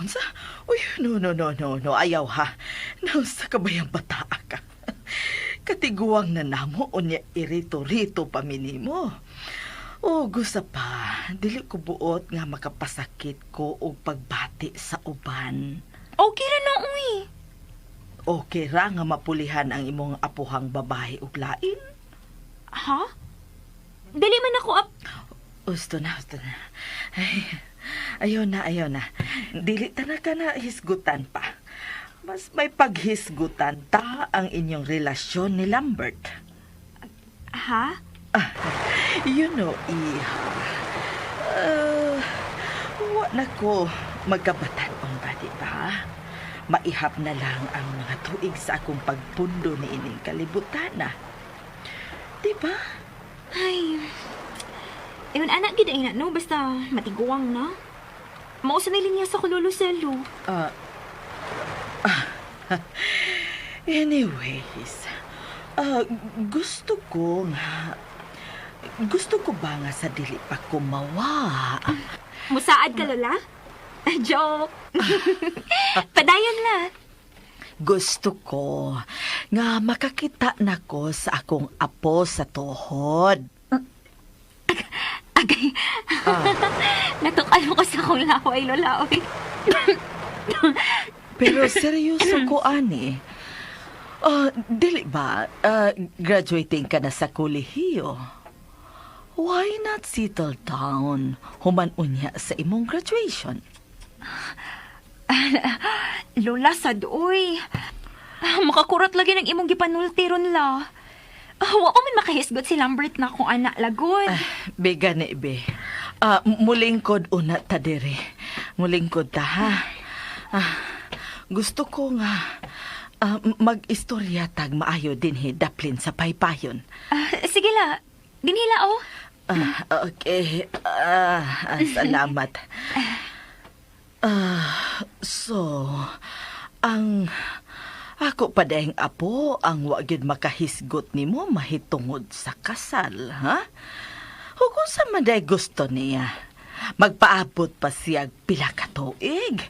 Uy, no, ayaw ha. Nausa ka ba yung bata ka? Katiguang na namo unya irito-rito paminimo. O gusto pa, dili ko buot nga makapasakit ko og pagbati sa uban. Okay ra na, uy. Okay ra nga mapulihan ang imong apuhang babae ug lain? Ha? Dali man ako Gusto na. Ay, ayaw na. Dili ta na ka na hisgutan pa. Mas may paghisgutan ta ang inyong relasyon ni Lambert. Ha? You know, Iha. Wa na ko magkabatan-on ba, di ba? Maihap na lang ang mga tuig sa akong pagpundo ni ining kalibutan na. Di ba? Ay, iwan anak gid ay na, no? Basta matiguang na. Mausa na linya sa kulolo Selo. Anyways, gusto ko ba nga sa dili pa kumawa? Musaad ka, Lola? Joke. Padayon la. Gusto ko nga makakita na ko sa akong apo sa tuhod. Agay. Natukal mo ko sa akong laway, Lola. Oy. Pero seryoso ko, ani. Dili ba, graduating ka na sa kolehiyo? Why not settle down? Human unya sa imong graduation. Lola, sad, uy. Makakurat lagi ng imong gipanultiron la. Wa ko man makahisgot si Lambert na akong anak lagod. Be, gani, be. Mulingkod una ta diri. Mulingkod ta, ha? Gusto ko nga mag-istorya tag maayo din daplin sa paypayon. Sige la. Dinhila, oh. Okay. Salamat. So, ang ako pa dahing apo ang wagid makahisgot nimo mahitungod sa kasal, ha? Kung sa maday gusto niya, magpaabot pa siya pila ka tuig.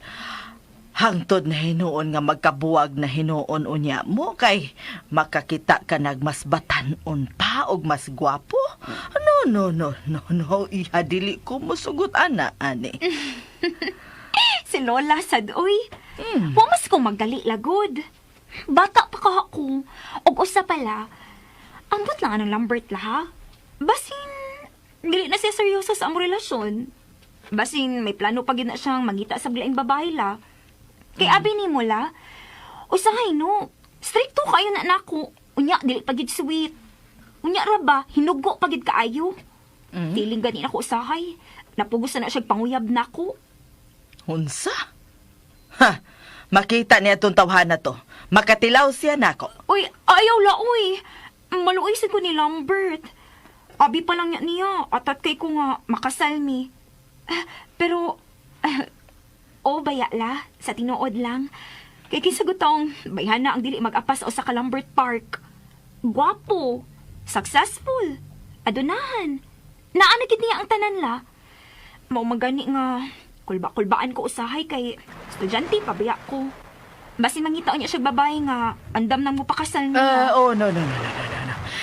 Hangtod na hinuon nga magkabuwag na hinuon unya mo kay makakita ka nagmas batanon pa og mas gwapo. No. Iha dili ko musugot ana, ani. Si Lola, sad, uy. Wa mas kong magdali lagod. Bata pa ka ako. Og usa pala, ambot lang anong Lambert la, ha? Basin, dili na siya seryoso sa among relasyon. Basin, may plano pa gid na siyang magita sa biglaing babae la. Kay abi ni mo la, usahay no, stricto kayo na nako. Unya, dili pa gid sweet. Unya ra ba, hinugo pa gid kaayo. Tiling ganin ako usahay. Napugos na siya panguyab nako. Unsa? Ha, makita niya itong tawhana to. Makatilaw siya nako. Uy, ayaw la, uy. Maluisin ko ni Lambert. Abi pa lang niya, atat kay ko nga makasal mi. Pero, baya la, sa tinuod lang. Kay kisagot taong bayhana ang dili mag-apas o sa Lambert Park. Gwapo, successful, adunahan. Naanagid niya ang tanan la. Mao magani nga, kulba-kulbaan ko usahay kay estudyante pabaya ko. Basin mangita niya siya babae nga, andam nang mo pakasal niya. No.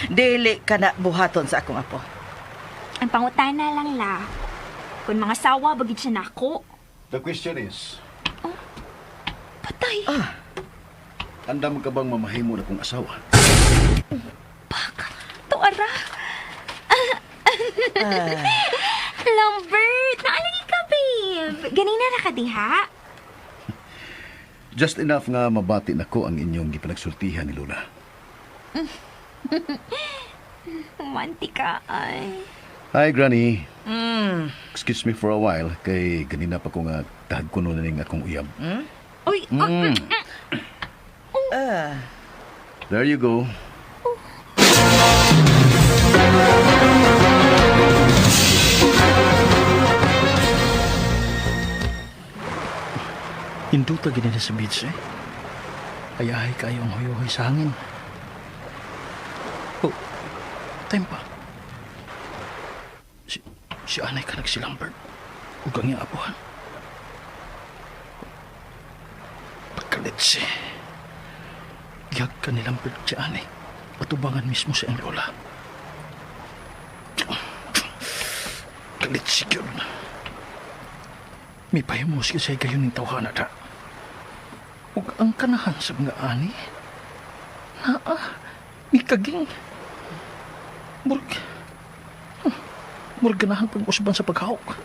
Dili ka na buhaton sa akong apo. Ang pangutana lang la, kung mga sawa bagid siya nako. The question is, Patay. andam ka bang mamahimo na kong asawa? Tuara. Lambert! Ganina na ka diha? Just enough nga mabati na ko ang inyong gipanagsultihan ni Lola. Mantika ay. Hi, Granny. Excuse me for a while, kay ganina pa ko nga tahag ko nun ning akong uyab. Uy, There you go. Induta ganina sa beach eh. Ayahay kayo ang hoy sa hangin. Oh, time pa. Si anay ka nagsilambert. Ug ang iyang apuhan. Pagkalit si. Iyag ka nilambert si anay. Patubangan mismo sa iyang lola. Kalit si yun. May pahimos ka sa'y gayon ng tawhana na. Ug ang kanahan sa mga ani. May kaging. Murag ganahan pag-usban sa paghawak.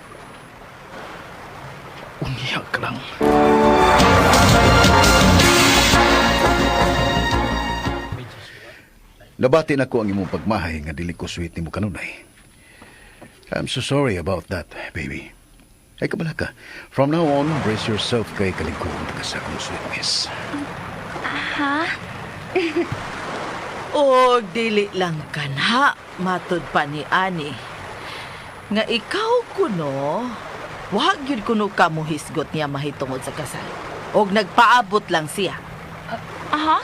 Umiyak ka lang. Labati na ko ang imong pagmahay nga dili ko sweet nimo kanunay. I'm so sorry about that, baby. Ay kabala ka. From now on, brace yourself kay kalingkuhan ka sa akong sweetness. ha? O dili lang kanha, matud pa ni Ani. Nga ikaw kuno, wag yun kuno ka mo hisgot niya mahitungod sa kasal. Og nagpaabot lang siya. Aha?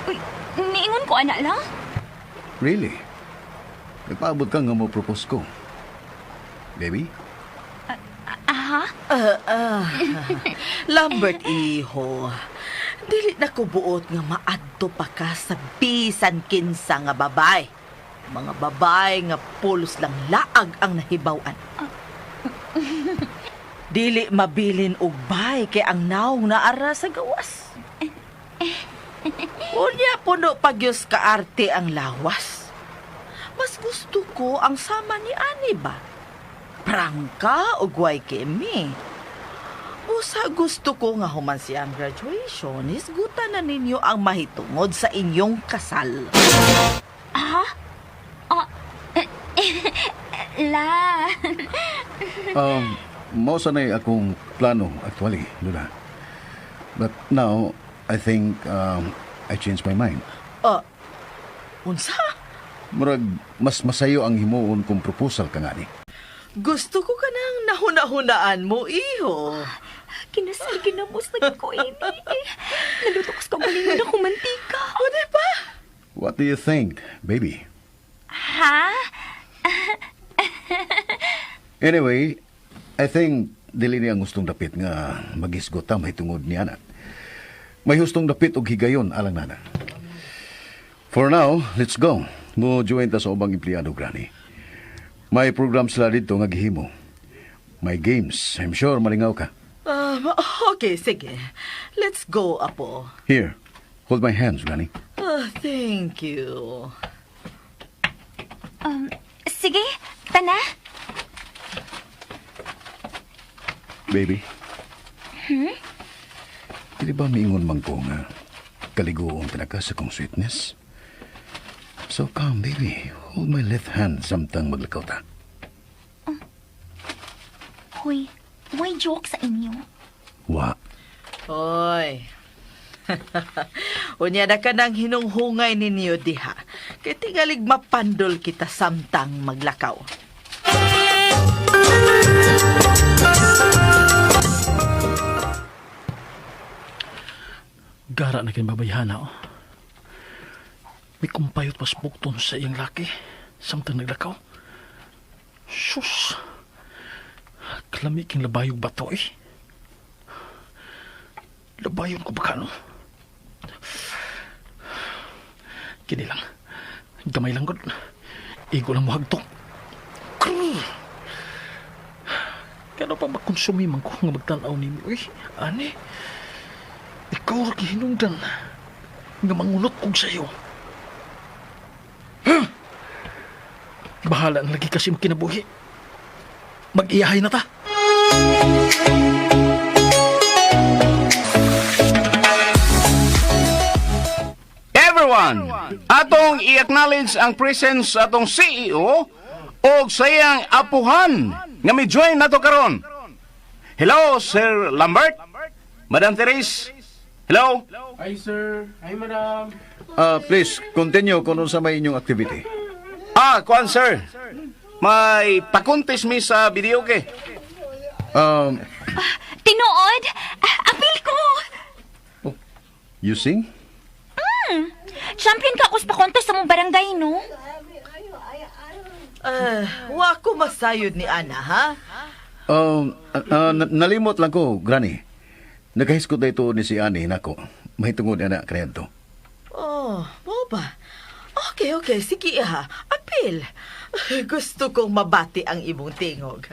Uy, niingon ko anak lang? Really? Nagpaabot ka nga mo propose ko. Baby? Aha? Lambert, iho. Dili na ko buot nga maadto pa ka sa bisan kinsa nga babay. Mga babay nga pulos lang laag ang nahibawan. Dili mabilin og bay kay ang naong naara sa gawas. Unya puno pagyos ka arte ang lawas. Mas gusto ko ang sama ni Ani ba? Prangka o guay kemi. Usa gusto ko nga human siyang graduation, isgutan na ninyo ang mahitungod sa inyong kasal. Aha? La. Mao sanay akong plano actually, Lula. But now, I think I changed my mind. Unsa? Murag, mas masayo ang himuon kong proposal ka nga ni. Gusto ko ka nang nahuna-hunaan mo, iho. Kinasal kinamos na ko ini. Nalutok sa kabalingan ako mantika. O, diba? What do you think, baby? Ha? Anyway, I think dili niya ang gustong dapit nga magisgot ta mahitungod ni anak. May hustong dapit og higayon alang nana. For now, let's go. Mo join ta sa ubang empleyado, Granny. May program sila dito nga gihimo. May games. I'm sure malingaw ka. Okay, sige. Let's go, Apo. Here, hold my hands, Granny. Thank you. Sige, tana. Baby. Di ba miingon man ko nga kaligoong talaga sa kong sweetness? So come, baby. Hold my left hand samtang maglakaw ta. Hoy, why joke sa inyo? Wa. Hoy. Unya na ka nang hinunghungay ninyo diha. Kaya tingalig mapandol kita samtang maglakaw. Gara na kinababayhana, oh. May kumpayot pas bukton sa iyang laki. Samtang naglakaw. Sus! Kalami king labayog bato, eh. Labayon ko baka, no? Kini lang. Gamay lang, God. Igo lang mo hagtok. Krrr! Kano pa makonsumi man ko nga magtanaw ni mi? Uy, ani? Ikaw ra gihinungdan nga mangunot kong sayo. Bahala na lagi kasi kinabuhi. Mag-iyahay na ta. everyone, atong i-acknowledge ang presence sa atong CEO o sayang apuhan nga mi-join nato karon. Hello, Sir Lambert. Madam Therese. Hello. Hi, sir. Hi, madam. Please, continue kung sa may inyong activity. Kuan sir. May pakuntis mi sa video ke. Tinuod! Apil ko! You sing? Champion ka ako sa pakontes sa mong barangay, no? Wa ko masayod ni Ana, ha? Nalimot lang ko, Granny. Nagkahiskot na ito ni si Ani, nako. May tungod na kaya to. Oh, mo ba? Okay, sige ha. Apil. Gusto kong mabati ang imong tingog.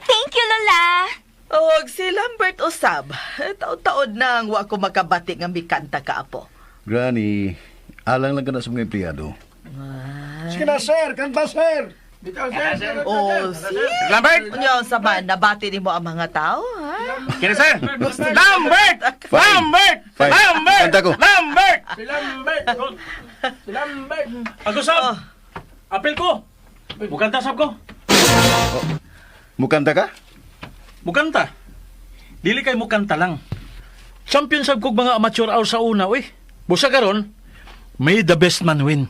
Thank you, Lola! Og si Lambert Usab, taon-taon nang wa ko makabati nga mikanta ka apo. Granny, alang lang ka na sa mga empleyado. Sige na, sir. Kanta, sir. Bitaw, sir. Oh, si Lambert. Unyo sa man, nabati ni mo ang mga tao, ha? Kini sir. Lambert. Fine. Lambert. Fine. Lambert. Kanta ko. Lambert. Si Lambert. Si Lambert. Ako, sab. Apel ko. Bukanta, sab ko. Mukanta ka? Mukanta. Dili kay mukanta lang. Champion sab kog mga amateur hour sa una, uy. Busa karon, may the best man win.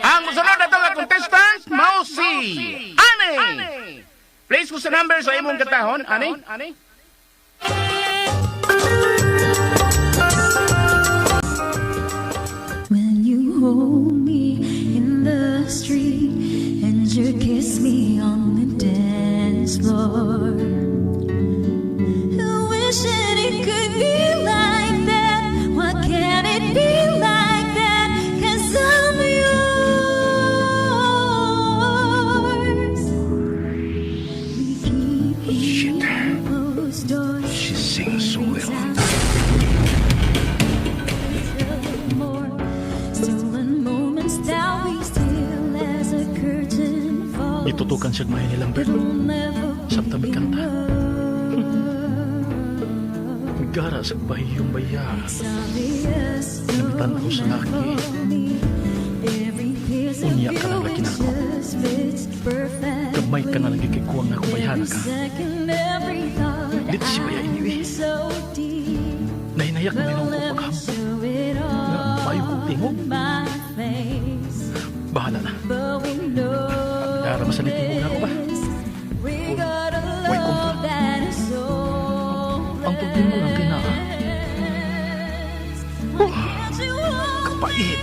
Ang musunod na itong contestant, mao si Ani. Please ko sa number sa imong katahon, Ani. When you hold me in the street and you kiss me on the dance floor, wishing it could be like that. Why can't it be like that? 'Cause I'm yours. We keep closed doors. She sings so well. Stolen moments that we steal as a curtain falls. Itutukan siya mahin ni Lambert. Sabta may kanta. Gara sa bahiyong baya. Nabitan ko sa laki. Unya ka lang laki na ako. Gamay ka na lagi kay kuwang na ako bayana ka. Dito si baya iniwi. Nahinayak na minong ko paghambog. Nga mayo kong tingog. Bahala na. Dara masalitin mo na ako ba? Way kumpul. Ang pagdin mo lang kina. Kapait.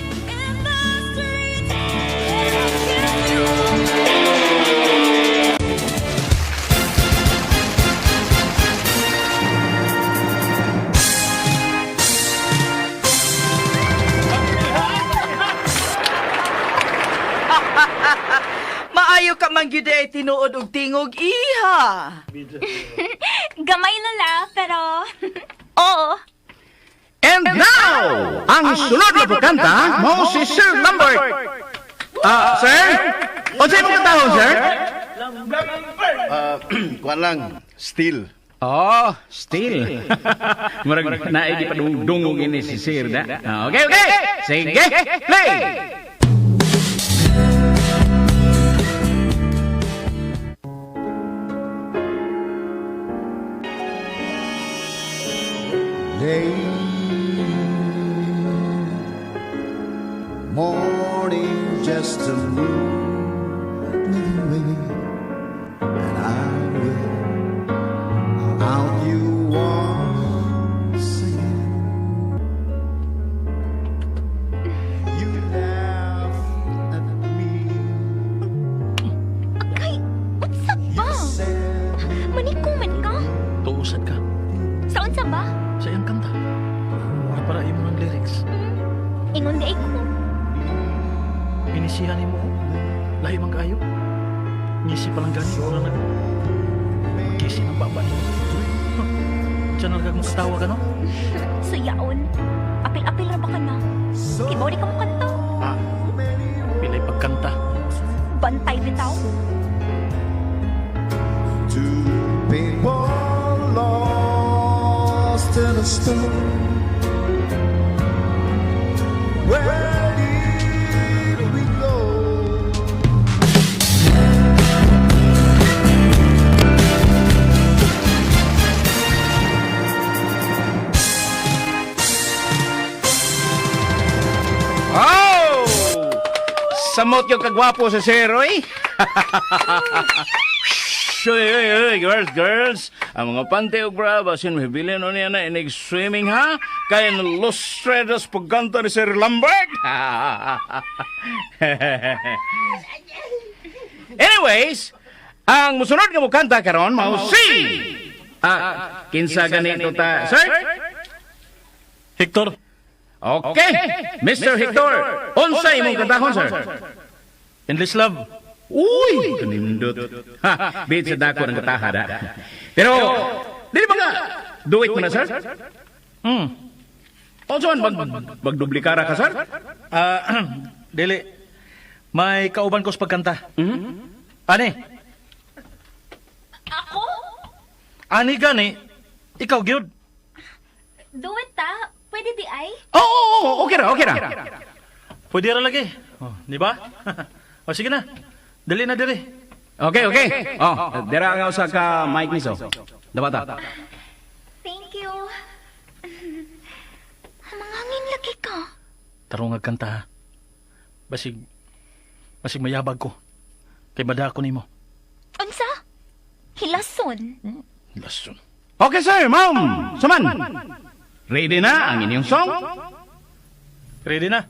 Maayo ka man gyud ay tinuod og tingog, iha. Gamay, Lola, pero... Oo. And now, ang sunod na pagkanta, mao si Sir Lambert. Sir? O sa imong katahon, sir? Kuan lang, still. Oh, still. Murag naigi pa dungdungog ini si Sir da. Okay. Sige, play. Morning just to move away, and I will out you once again. You laugh at me. Ay, what's up ba? Manikuman ka? Tuusan ka. Saan sa ba? Sa iyang kanta. Nga para imo ng lyrics. Ingon di ko. Inisihan mo. Lahi man kayo. Ngisi pa lang gani. Ora na. sisi ng baba niyo. Diyan na kang tawa ka, no? Sayaon. Apil-apil ra ba ka na? Kibaw di ka mo kanta. Pilay pagkanta. Bantay bitaw. Two people lost in a storm. Where did we go? Oh! Samot yung kagwapo sa Seroy. Girls. Ang mga pante o grab, asin mahibilin o niya na inig-swimming, ha? Kaya nalustredas pagkanta ni Sir Lambert. Anyways, ang musunod nga mo kanta karon mao si... kinsa ganito ta... Sir? Hector, Okay, Mr. Hector. Unsay imong kantahon, sir? Endless Love. Uy, kanindot. Ha, bit sa dako ng kataha da. Pero, dili ba nga, do it mo na, sir? O saan, magdublikara ka, sir? Dili. May kauban ko sa pagkanta. Ani? Ako? Ani gani? Ikaw, gyud. Do it ta. Pwede di ay? Oo, okay ra. Pwede ra lagi. Oh, di ba? O sige na. Dali na diri. Okay. Oh, dira nga usa ka mic ni so. Dabata. Thank you. Mangangin lagi ka. Tarong nga kanta ha. Basig mayabag ko. Kay bada ko nimo. Unsa? Hilason. Lason. Okay, sir, ma'am. Suman. Ready na ang inyong song? Ready na?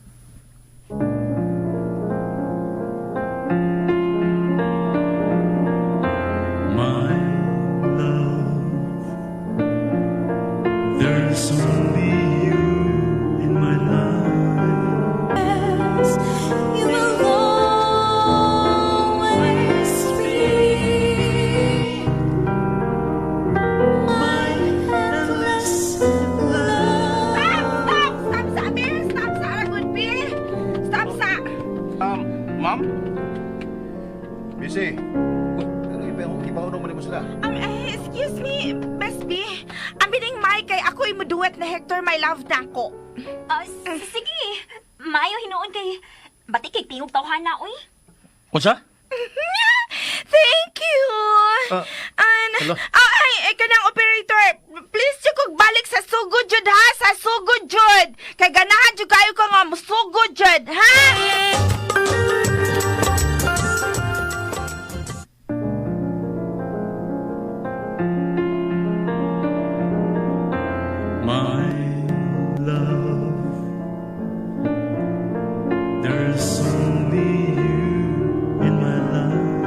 My love, there's only you in my life. You will always be my endless love. Stop sa, Amir! Stop sa, Aragon, Bill! Stop sa! Ma'am? Busy. Ibaw naman mo sila. Excuse me, Best B. Ang bining May kay ako imuduet na Hector, my love na ako. Sige. Mayo hinuon kay... Batik kay tingog tawhana, uy. Unsa? Thank you! hello? Ay, kanang operator, please siya kog balik sa sugod jud ha, sa sugod jud. Kay ganahan jud kayo ka nga musugod jud, ha? My love, there's only you in my life.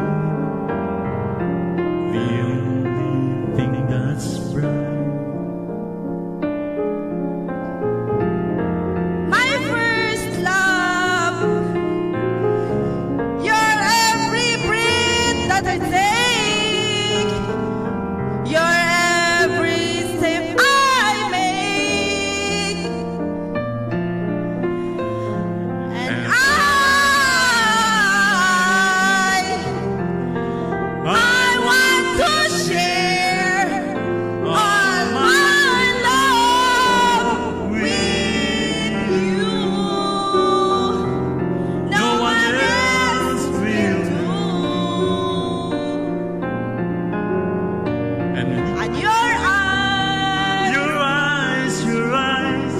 The only thing that's bright. My first love, you're every breath that I take, you're every step I make, and I want to share all my love with you. No one else will do. And And your eyes, your eyes,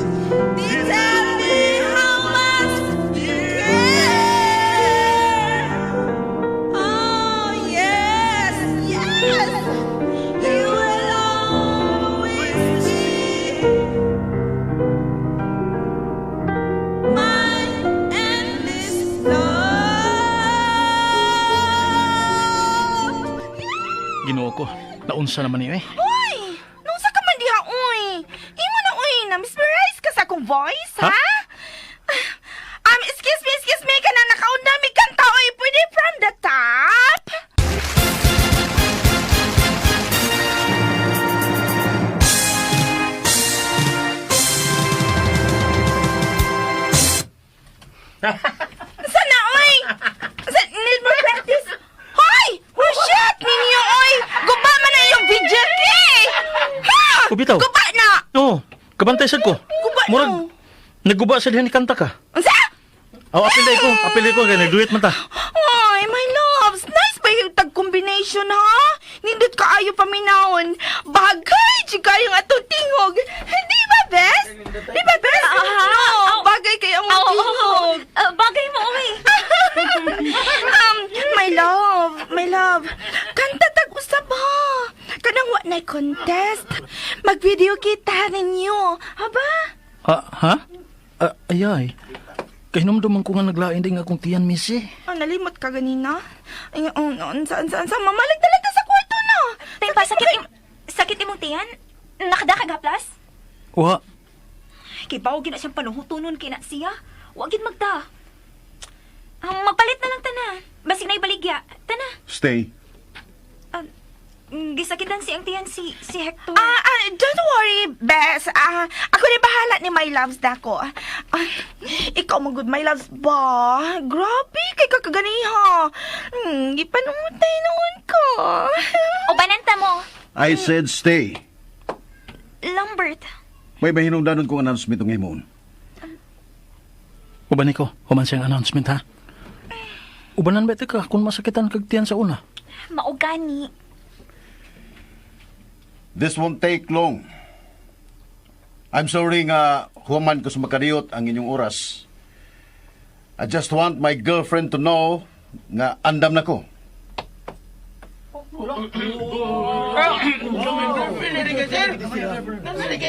they tell me how much you care. Oh yes, you will always be my endless love. Ginoo ko. Naunsa naman niyo eh. Uy! Nung sa ka man diha, uy! Imo na, uy! Na-mesmerize ka sa akong voice, ha? Excuse me, ka na nakaundami kanta, uy! Pwede from the top? Sana, oy! Need more practice? Hoy! Oh, shit! Ninyo, oy! Guba man na yung video key! Ha? O, bitaw. Guba na! Oo, kabantay sad ko. Guba na! Murag, nagguba sa dihan ni kanta ka. Unsa? Oh, apil ko, kaya nag-duet man ta. Ay, my loves! Nice ba yung tag-combination, ha? Nindot ka ayo paminahon. Bagay, chika yung atong tingog. Di ba, Bes? Di ba, Bes? Bagay kayo ang tingog. Bagay mo, oy. My love, kanta tag-usap ha. Kanang wa na contest. Mag-video kita ninyo. Haba? Ha? Ayay. Kahinumduman ko nga naglain din akong tiyan, Missy. Nalimot ka ganina? Ay, saan? Mamalag talaga sa kwarto na. Tay pa, sakit imong tiyan? Nakadaka gaplas? Wa. Kay bawo gina siyang panuhutunon kina siya. Wa gid magta. Magpalit na lang tanan. Basig na ibaligya. Tana. Stay. Gisakitan si ang tiyan si Hector. Don't worry, Bes. Ako na bahala ni my loves dako. Ikaw magud my loves ba? Grabe, kay kakaganiha. Gipanungutay noon ko. O bananta mo. I said stay. Lambert. May mahinungdanon kong announcement ng himon. Uban ko, human siyang announcement, ha? Ubanan ba ito ka kung masakitan kag tiyan sa una? Maugani. This won't take long. I'm sorry nga human ko sa makadiyot ang inyong oras. I just want my girlfriend to know nga andam na ko.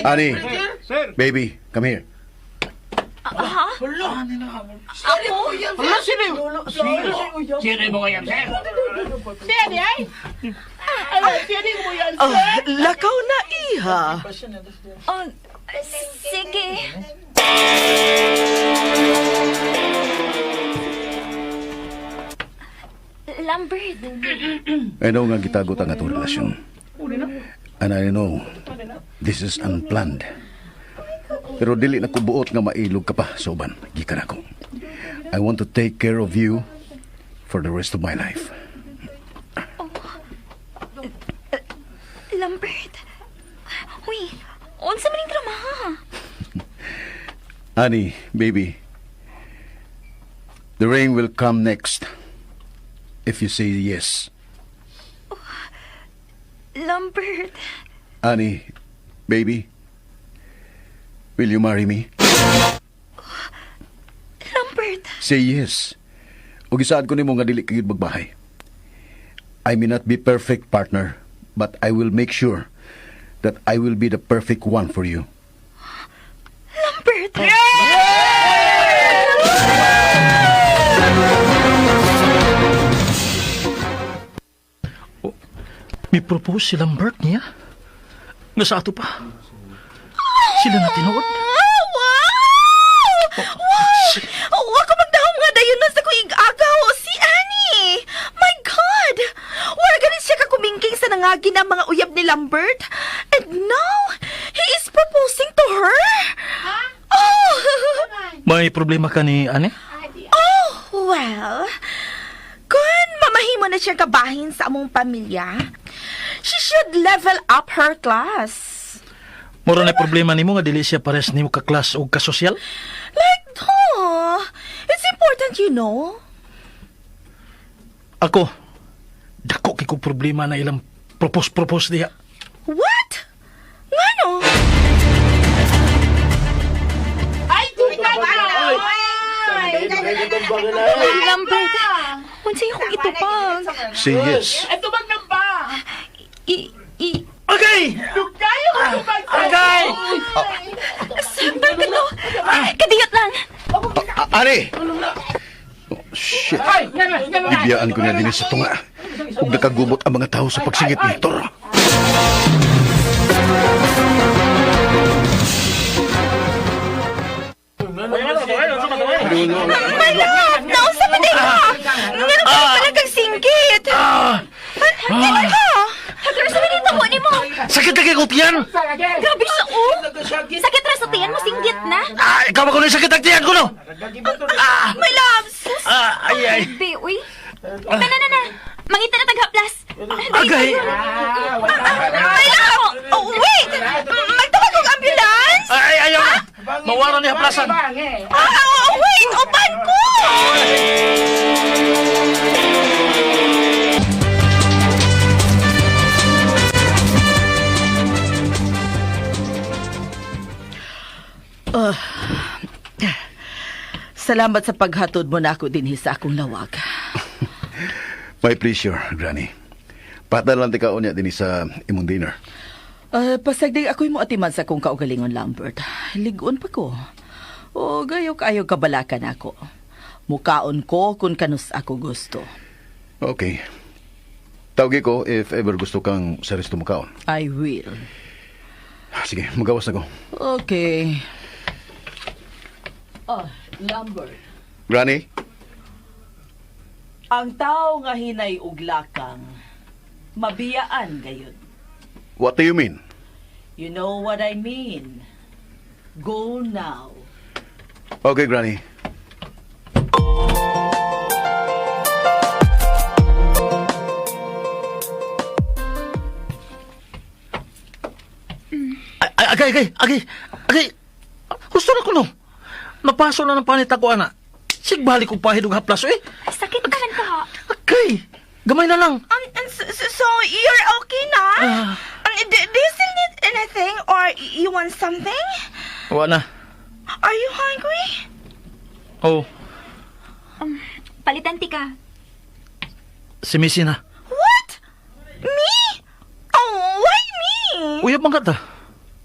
Ani, baby, come here. Ako? Lakaw na iha. Sige. Lambert. I know nga gitagot ang atong relasyon. And I know this is unplanned. Pero dili na ko buot nga mailog ka pa sa uban. Gikan ako. I want to take care of you for the rest of my life. Lambert. Uy, unsa man yung drama, ha? Annie, baby, the rain will come next if you say yes. Lambert. Annie, baby, will you marry me? Lambert. Say yes. O gisaad ko nimo nga dili kagid magbahay. I may not be perfect partner, but I will make sure that I will be the perfect one for you. Lambert. May propose si Lambert niya? Nga sa ato pa. Sila na tinuod. Wa ko magdahom nga dayon na sa kuig agaw si Annie. My God! Wala ganit siya kakumingking sa nangagi ng mga uyab ni Lambert. And now, he is proposing to her? Oh! May problema ka ni Ane? Oh, well, kung mamahimo na siya kabahin sa among pamilya, she should level up her class. Mura na problema nimo nga dili siya pares nimo ka class o ka sosyal? Like, it's important, you know. Ako, dako kay kong problema na ilang propose diha. What? Ngano? Lambert. Unsa yung kong itupag? Say yes. Okay! Okay! Sambal ito. Kadiyot lang. Annie! Oh, shit. Bibiyaan ko na din sa tunga. Huwag nakagubot ang mga tao sa pagsingit ni Hector. My love! Nausa pa din ka! Ngayon ka pala kang singgit! Ano ka? Hector, sa minito mo ni mo. Sakit na kay ko tiyan! Grabe siya, oh! Sakit ra sa tiyan mo, singgit na. Ikaw ba ko na sakit ang tiyan ko, no? My love! Sus! Ay. Be, uy. Na. Mangita na taghaplas. Agay! My love! Oh, wait! Magtawag kong ambulance? Ayaw na! Mawara ni haplasan! Wait! Upan ko! Salamat sa paghatod mo na ako din sa akong lawag. My pleasure, Granny. Patalan ti ka unya din sa imong dinner. Pasagdig ako'y mo atiman sa kong kaugalingon, Lambert. Ligon pa ko. O gayo kayo kabalakan ako. Mukaon ko kung kanus ako gusto. Okay. Tawagi ko if ever gusto kang sa resto mo kaon. I will. Sige, magawas na ko. Okay. Lambert. Granny? Ang tao nga hinay uglakang, mabiyaan gayon. What do you mean? You know what I mean. Go now. Okay, Granny. Agay! Gusto na ko, no? Napaso na ng panita ko, ana. Sigbalik ko pahid og haplas, eh. Sakit ka man ka, ha? Agay! Gamay na lang. So you're okay na? Do you still need anything or you want something? Wala na. Are you hungry? Oh, Palitan ti ka. si Missy na. What? Me? Oh, why me? Uyab man ka ta.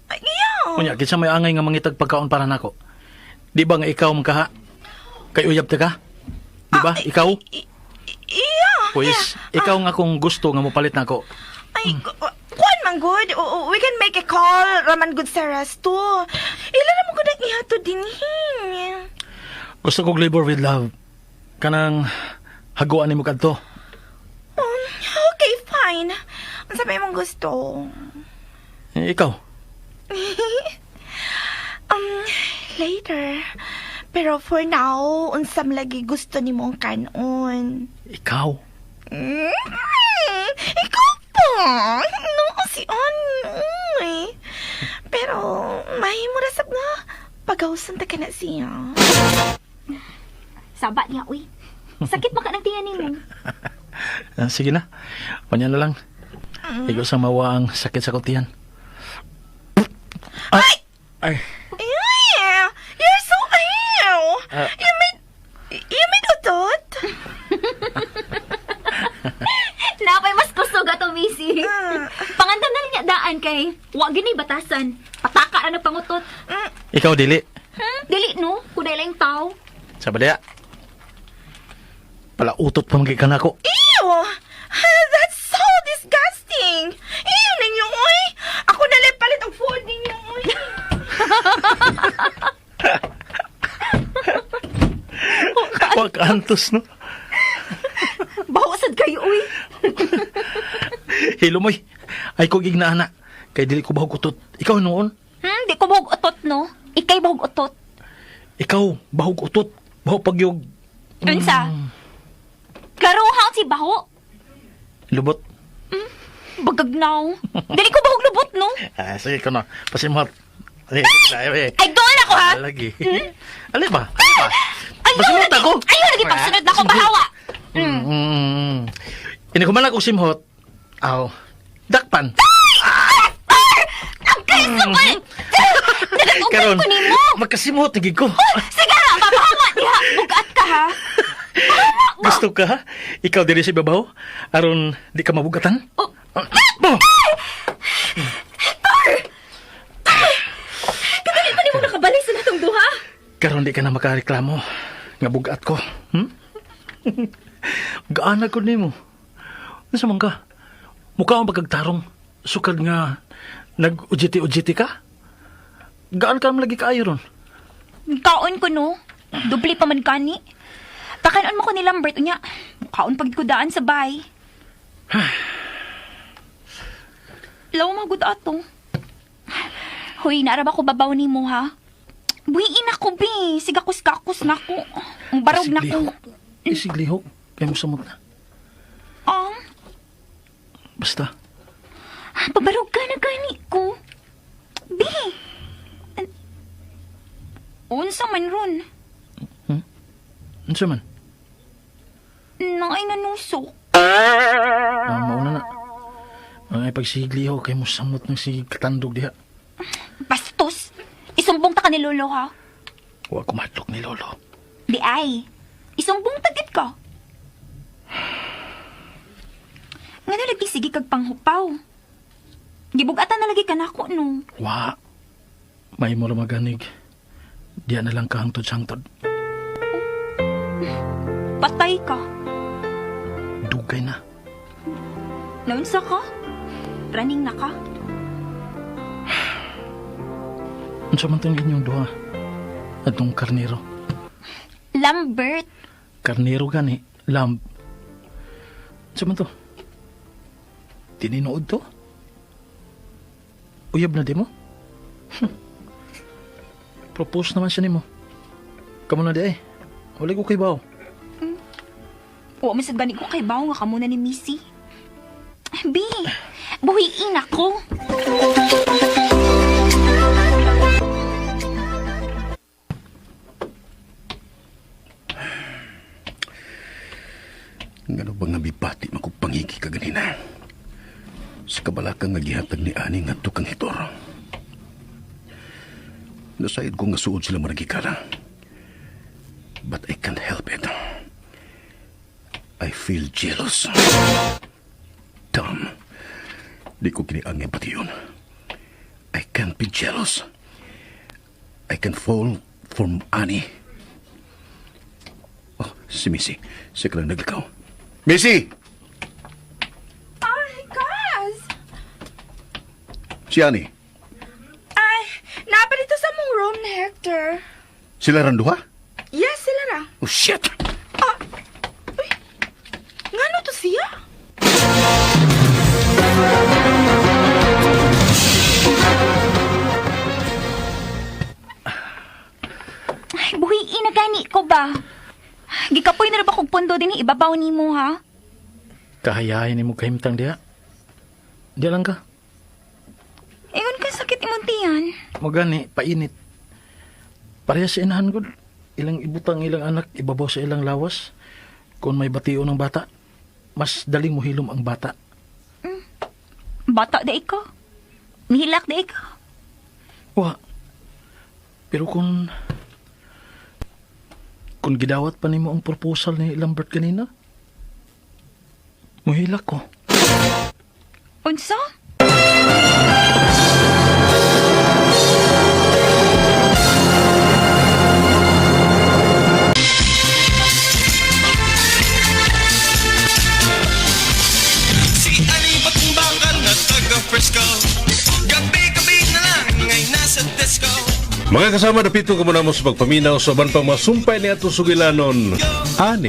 Yeah. Unya, kinsa may angay nga mangitag pagkaon para nako. Di ba nga ikaw mangkaha? Kay uyab ta ka? Di ba? Ikaw? Yeah. Pues, ikaw nga kung gusto nga mopalit nako. Ay, kuan man good. We can make a call. Raman good sa resto. Ila naman good ang ihato din Gusto kong labor with love. Kanang haguan nimo kadto. Okay, fine. Ang sabi mong gusto. Ikaw. Later. Pero for now, unsam lagi gusto ni mong kanon. Ikaw. Ikaw pa. No, si Oy. Pero, mahimo rasap na. Pagawsan ta ka na siya. Sabat niya, uy. Sakit maka ng tingan mo. Sige na. Panya na lang. Ikaw sa mawa ang sakit sa kutiyan. Ay! Yeah, you're so ill. You made utot? Napay mas kusog ato, Missy. Pangandam na niya daan kay wa gini batasan. Pataka na nagpangutot. Ikaw, dili. Dili, no? Kuday lang tao. Sa badaya. Pala utot pa magikan ako. Ew! That's so disgusting. Ew, ninyo, oy. Ako nalang palit ang food ninyo, oy. Wag antos, no? Bahusad kayo, uy. Hilo mo'y. Ay ko gignaana. Kay dili ko bahog utot. Ikaw noon? Di ko bahog utot, no? Ikay bahog utot. Ikaw, bahog utot. Bahog pagyog. Unsa? Karuhang si baho. Lubot. Bagagnaw. Dili ko bahog lubot, no? Sige ko na. Pasimot. Ay, Ay, doon ako, ha? lagi. Alin ba? Pasimot ako. Ayaw, lagi pagsunod na akong bahawa. Ini ko man ako simhot. Aw. Dakpan. Ang kaisukoy! Nagatugan ko ni mo! Magkasimhot, tigig ko. Sige ha, babahawa diha. Bugat ka, ha? Gusto ka? Ikaw diri sa babaw? Aron di ka mabugatan? Oh. Kadali pa ni mo nakabalik sa natong duha. Karon di ka na makareklamo. Nga bugat ko. Gaana ko nimo. Nasa man ka? Mukha ang pagkagtarong. Sukad nga nag-ujiti-ujiti ka? Gaan ka naman lagi kaayo ron? Kaon ko, no? Dubli pa man kani. Pakanon mo ko ni Lambert, unya. Kaon pag ko daan sa bay. Law magud ato. Hoy, naaraba ko babaw ni mo, ha? Buhiin ako, bi. Sigakos-kakos na ko. Ang barog na ko. Isiglihok. Kaya mo samot na. Basta. Pabarog ka na gani ko. Bi. Unsa man ron? Unsa man? Nangay nga nusok. Mauna na. Ang ipagsigliho kay mo samot ng sige katandog diha. Bastos. Isumbong ta ka ni Lolo, ha? Huwag kumadlok ni Lolo. Di ay. Isumbong tagit ka. Nga na lagi sige kag panghupaw. Gibugatan na lagi ka na ako, no? Wa. May mo lumaganig. Diyan na lang kahangtod-sangtod. Patay ka. Dugay na. Naunsa ka? Running na ka? Unsa man tong inyong duha? Atong karnero. Lambert. Karnero gani. Lamb. Unsa man to? Tininood to? Uyab na di mo? Propose naman siya ni mo. Kamu na di eh. Wala ko kay Bao. Oo, masad gani ko kay Bao nga kamo na ni Missy. Bi, buhiin ako. Ngano ba nga bipati magpangiki ka ganina? Sa kabalakang nagihatag ni Ani nga tukang hitor. Nasayad ko nga suod sila maragikala. But I can't help it. I feel jealous. Dumb. Di ko kiniangin pati yun. I can't be jealous. I can fall from Ani. Oh, si Missy. Siya ka lang naglakaw. Missy! Ay, Kaz! Si Ani. Ay, napalito sa mong room ni Hector. Sila randuha? Yes, sila ra. Oh, shit! Uy, ngano to siya? Ay, buhiin na gani ko ba? Gikapoy na rin ba kong pondo din ibabaw ni mo, ha? Kahayahin ni mo kahimtang diha. Diya lang ka. Ingon ka sakit imong tiyan. Mo gani, painit. Pareha sa inahan ko. Ilang ibutang ilang anak, ibabaw sa ilang lawas. Kung may batio ng bata, mas daling mo hilom ang bata. Bata da ikaw. Mihilak da ikaw. Wa. Pero kung gidawat pa nimo ang proposal ni Lambert kanina, muhilak ko. Unsa? Si Ani Bakbakan na taga-Frisco, gabi-gabi na lang ay nasa disco. Mga kasama, napito ka muna mo sa pagpaminaw sa uban pang masumpay ni atong sugilanon. Ani,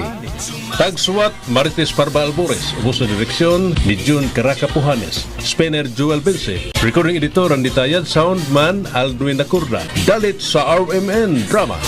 tagsuwat Marites Parba Albores, ubos na direksyon ni June Caraca Pujanes, Spinner Joel Bense, recording editor ang ditayad, soundman Aldwin Nacurda, dalit sa RMN Drama.